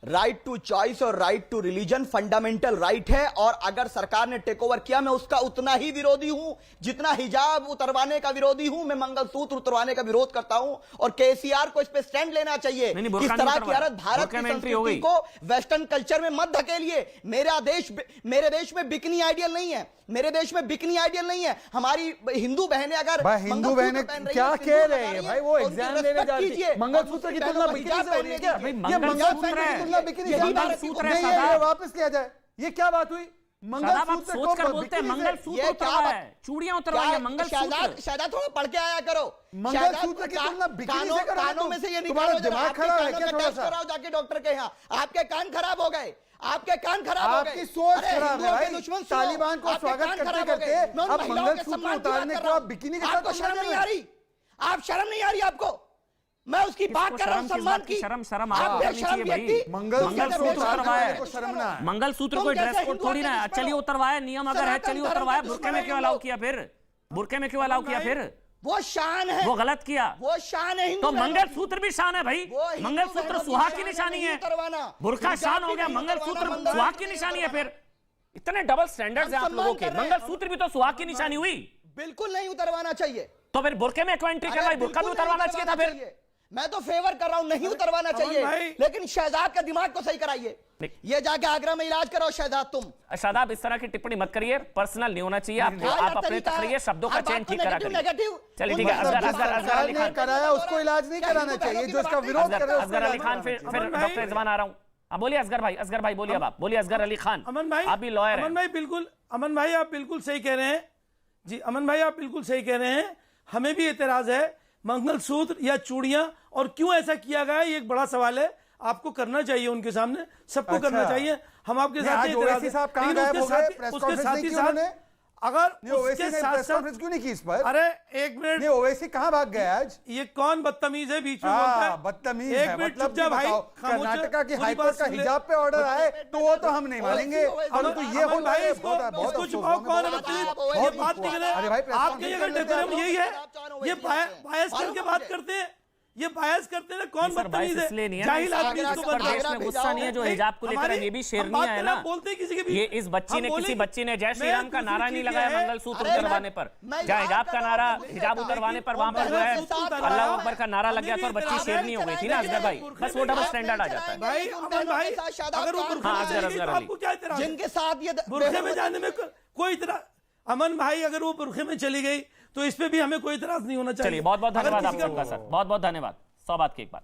राइट टू चॉइस और right to religion fundamental right है, और अगर सरकार ने टेक ओवर किया, मैं उसका उतना ही विरोधी हूं जितना हिजाब उतरवाने का विरोधी हूं। मैं मंगलसूत्र उतरवाने का विरोध करता हूं, और केसीआर को इस पे स्टैंड लेना चाहिए। इस तरह की हालत भारत की संस्कृति को वेस्टर्न कल्चर में मत धकेलिए। मेरे देश में बिकनी आइडियल नहीं है, मेरे देश में बिकनी आइडियल नहीं है। हमारी हिंदू बहनें अगर हिंदू बहनें क्या कह रहे हैं भाई, वो एग्जाम देने जा रही है, मंगलसूत्र की तुलना बिकनी से हो रही है क्या? ये मंगलसूत्र है, ये वापस लिया जाए, ये क्या बात हुई? मंगलसूत्र सोच कर बोलते हैं, मंगलसूत्र उतरवाया है, चूड़ियां उतरवाई है, मंगलसूत्र। शायद थोड़ा पढ़ के आया करो। मंगलसूत्र की तुलना बिकनी से करो, कानों में से ये तुम्हारा निकालो, दिमाग खराब है क्या? थोड़ा सा जाके डॉक्टर के यहाँ, आपके कान खराब हो गए, आपके कान खराब हो गए, आपकी सोच खराब है भाई। तालिबान को स्वागत करते करते अब मंगलसूत्र उतारने को आप बिकिनी के साथ शर्म नहीं आ रही? आप शर्म नहीं आ रही आपको? मैं उसकी बात कर रहा हूं, सम्मान की। शर्म आप बेशर्म व्यक्ति। मंगलसूत्र उतरवाया, मंगलसूत्र कोई ड्रेस कोड थोड़ी ना है। चलिए उतरवाया, नियम अगर है चलिए उतरवाया, बुरके में क्यों अलाउ किया फिर? बुरके में क्यों अलाउ किया फिर? वो शान है, वो गलत किया, वो शान है। तो मंगलसूत्र भी शान है भाई। मंगलसूत्र सुहाग की निशानी है, बुरका शान हो गया, मंगलसूत्र सुहाग की निशानी है। फिर इतने डबल स्टैंडर्ड्स हैं आप लोगों के। मंगलसूत्र भी तो सुहाग की निशानी हुई, बिल्कुल नहीं उतरवाना चाहिए। तो फिर बुरके में क्यों एंट्री करवाई? बुरका भी उतरवाना चाहिए था फिर। मैं तो फेवर कर रहा हूं, नहीं उतरवाना चाहिए, भाई। लेकिन शहजाद का दिमाग को सही कराइए। ये जाके आगरा में इलाज कराओ शहजाद तुम। शादाब, इस तरह की टिप्पणी मत करिए, पर्सनल नहीं होना चाहिए आपको। आप अपने तकरीर शब्दों का चयन ठीक करा करिए। चलिए ठीक है, असगर अली खान कराया उसको इलाज नहीं कराना चाहिए, जो इसका विरोध कर रहे हैं असगर अली खान, फिर डॉक्टर रिजवान आ रहा हूं। अब बोलिए असगर भाई बोलिए। अब आप बोलिए असगर अली खान। अमन भाई, आप भी लॉयर हैं। अमन भाई आप बिल्कुल सही कह रहे हैं जी। अमन भाई आप बिल्कुल सही कह रहे हैं, हमें भी एतराज है मंगलसूत्र या चूड़ियां, और क्यों ऐसा किया गया ये एक बड़ा सवाल है। आपको करना चाहिए, उनके सामने सबको करना चाहिए। हम आपके साथ ओवैसी साहब कहां गायब हो गए? प्रेस कॉन्फ्रेंस नहीं की उन्होंने? अगर ओवैसी ने साथ प्रेस साथ कॉन्फ्रेंस क्यों नहीं की इस पर? अरे एक मिनट, नहीं, ओवैसी कहां भाग गया आज? ये कौन बदतमीज है बीच में बोलता है? बदतमीज एक है, मिनट मतलब चुप जा भाई, कर्नाटका की हाईकोर्ट का हिजाब पे ऑर्डर आए तो वो तो हम नहीं मानेंगे, परंतु ये अमन होता भाई है इसको छुपाओ, कौन है बदतमीज? ये बात नहीं करें। अरे भाई, प्रेस आपके अगर कॉन्फ्रेंस डेकोरम यही है, ये बायस करके बात करते हैं, ये बायस करते हैं। कौन बदतमीज है? इसलिए नहीं है जाहिल आदमी ना, इसको इस पर देश में गुस्सा नहीं है जो हिजाब को लेकर है, ये भी शेरनियां है ना। बोलते हैं किसी के भी, ये इस बच्ची ने, किसी बच्ची ने जय श्री राम का नारा नहीं लगाया मंगलसूत्र उतरवाने पर, जहाँ हिजाब का नारा, हिजाब उतरवाने पर वहां पर जो है अल्लाह अकबर का नारा लग गया था और बच्ची शेरनी हो गई थी ना असगर भाई। बस वो डबल स्टैंडर्ड आ जाता है भाई। अमन भाई अगर वो बुरखे में चली गई तो आपको क्या इतराज है? जिनके साथ ये बुरखे में जाने में कोई इतराज? अमन भाई अगर वो बुरखे में चली गई तो इस पे भी हमें कोई इतराज नहीं होना चाहिए। चलिए, बहुत बहुत धन्यवाद आपका सर, बहुत बहुत धन्यवाद। 100 बात की एक बात।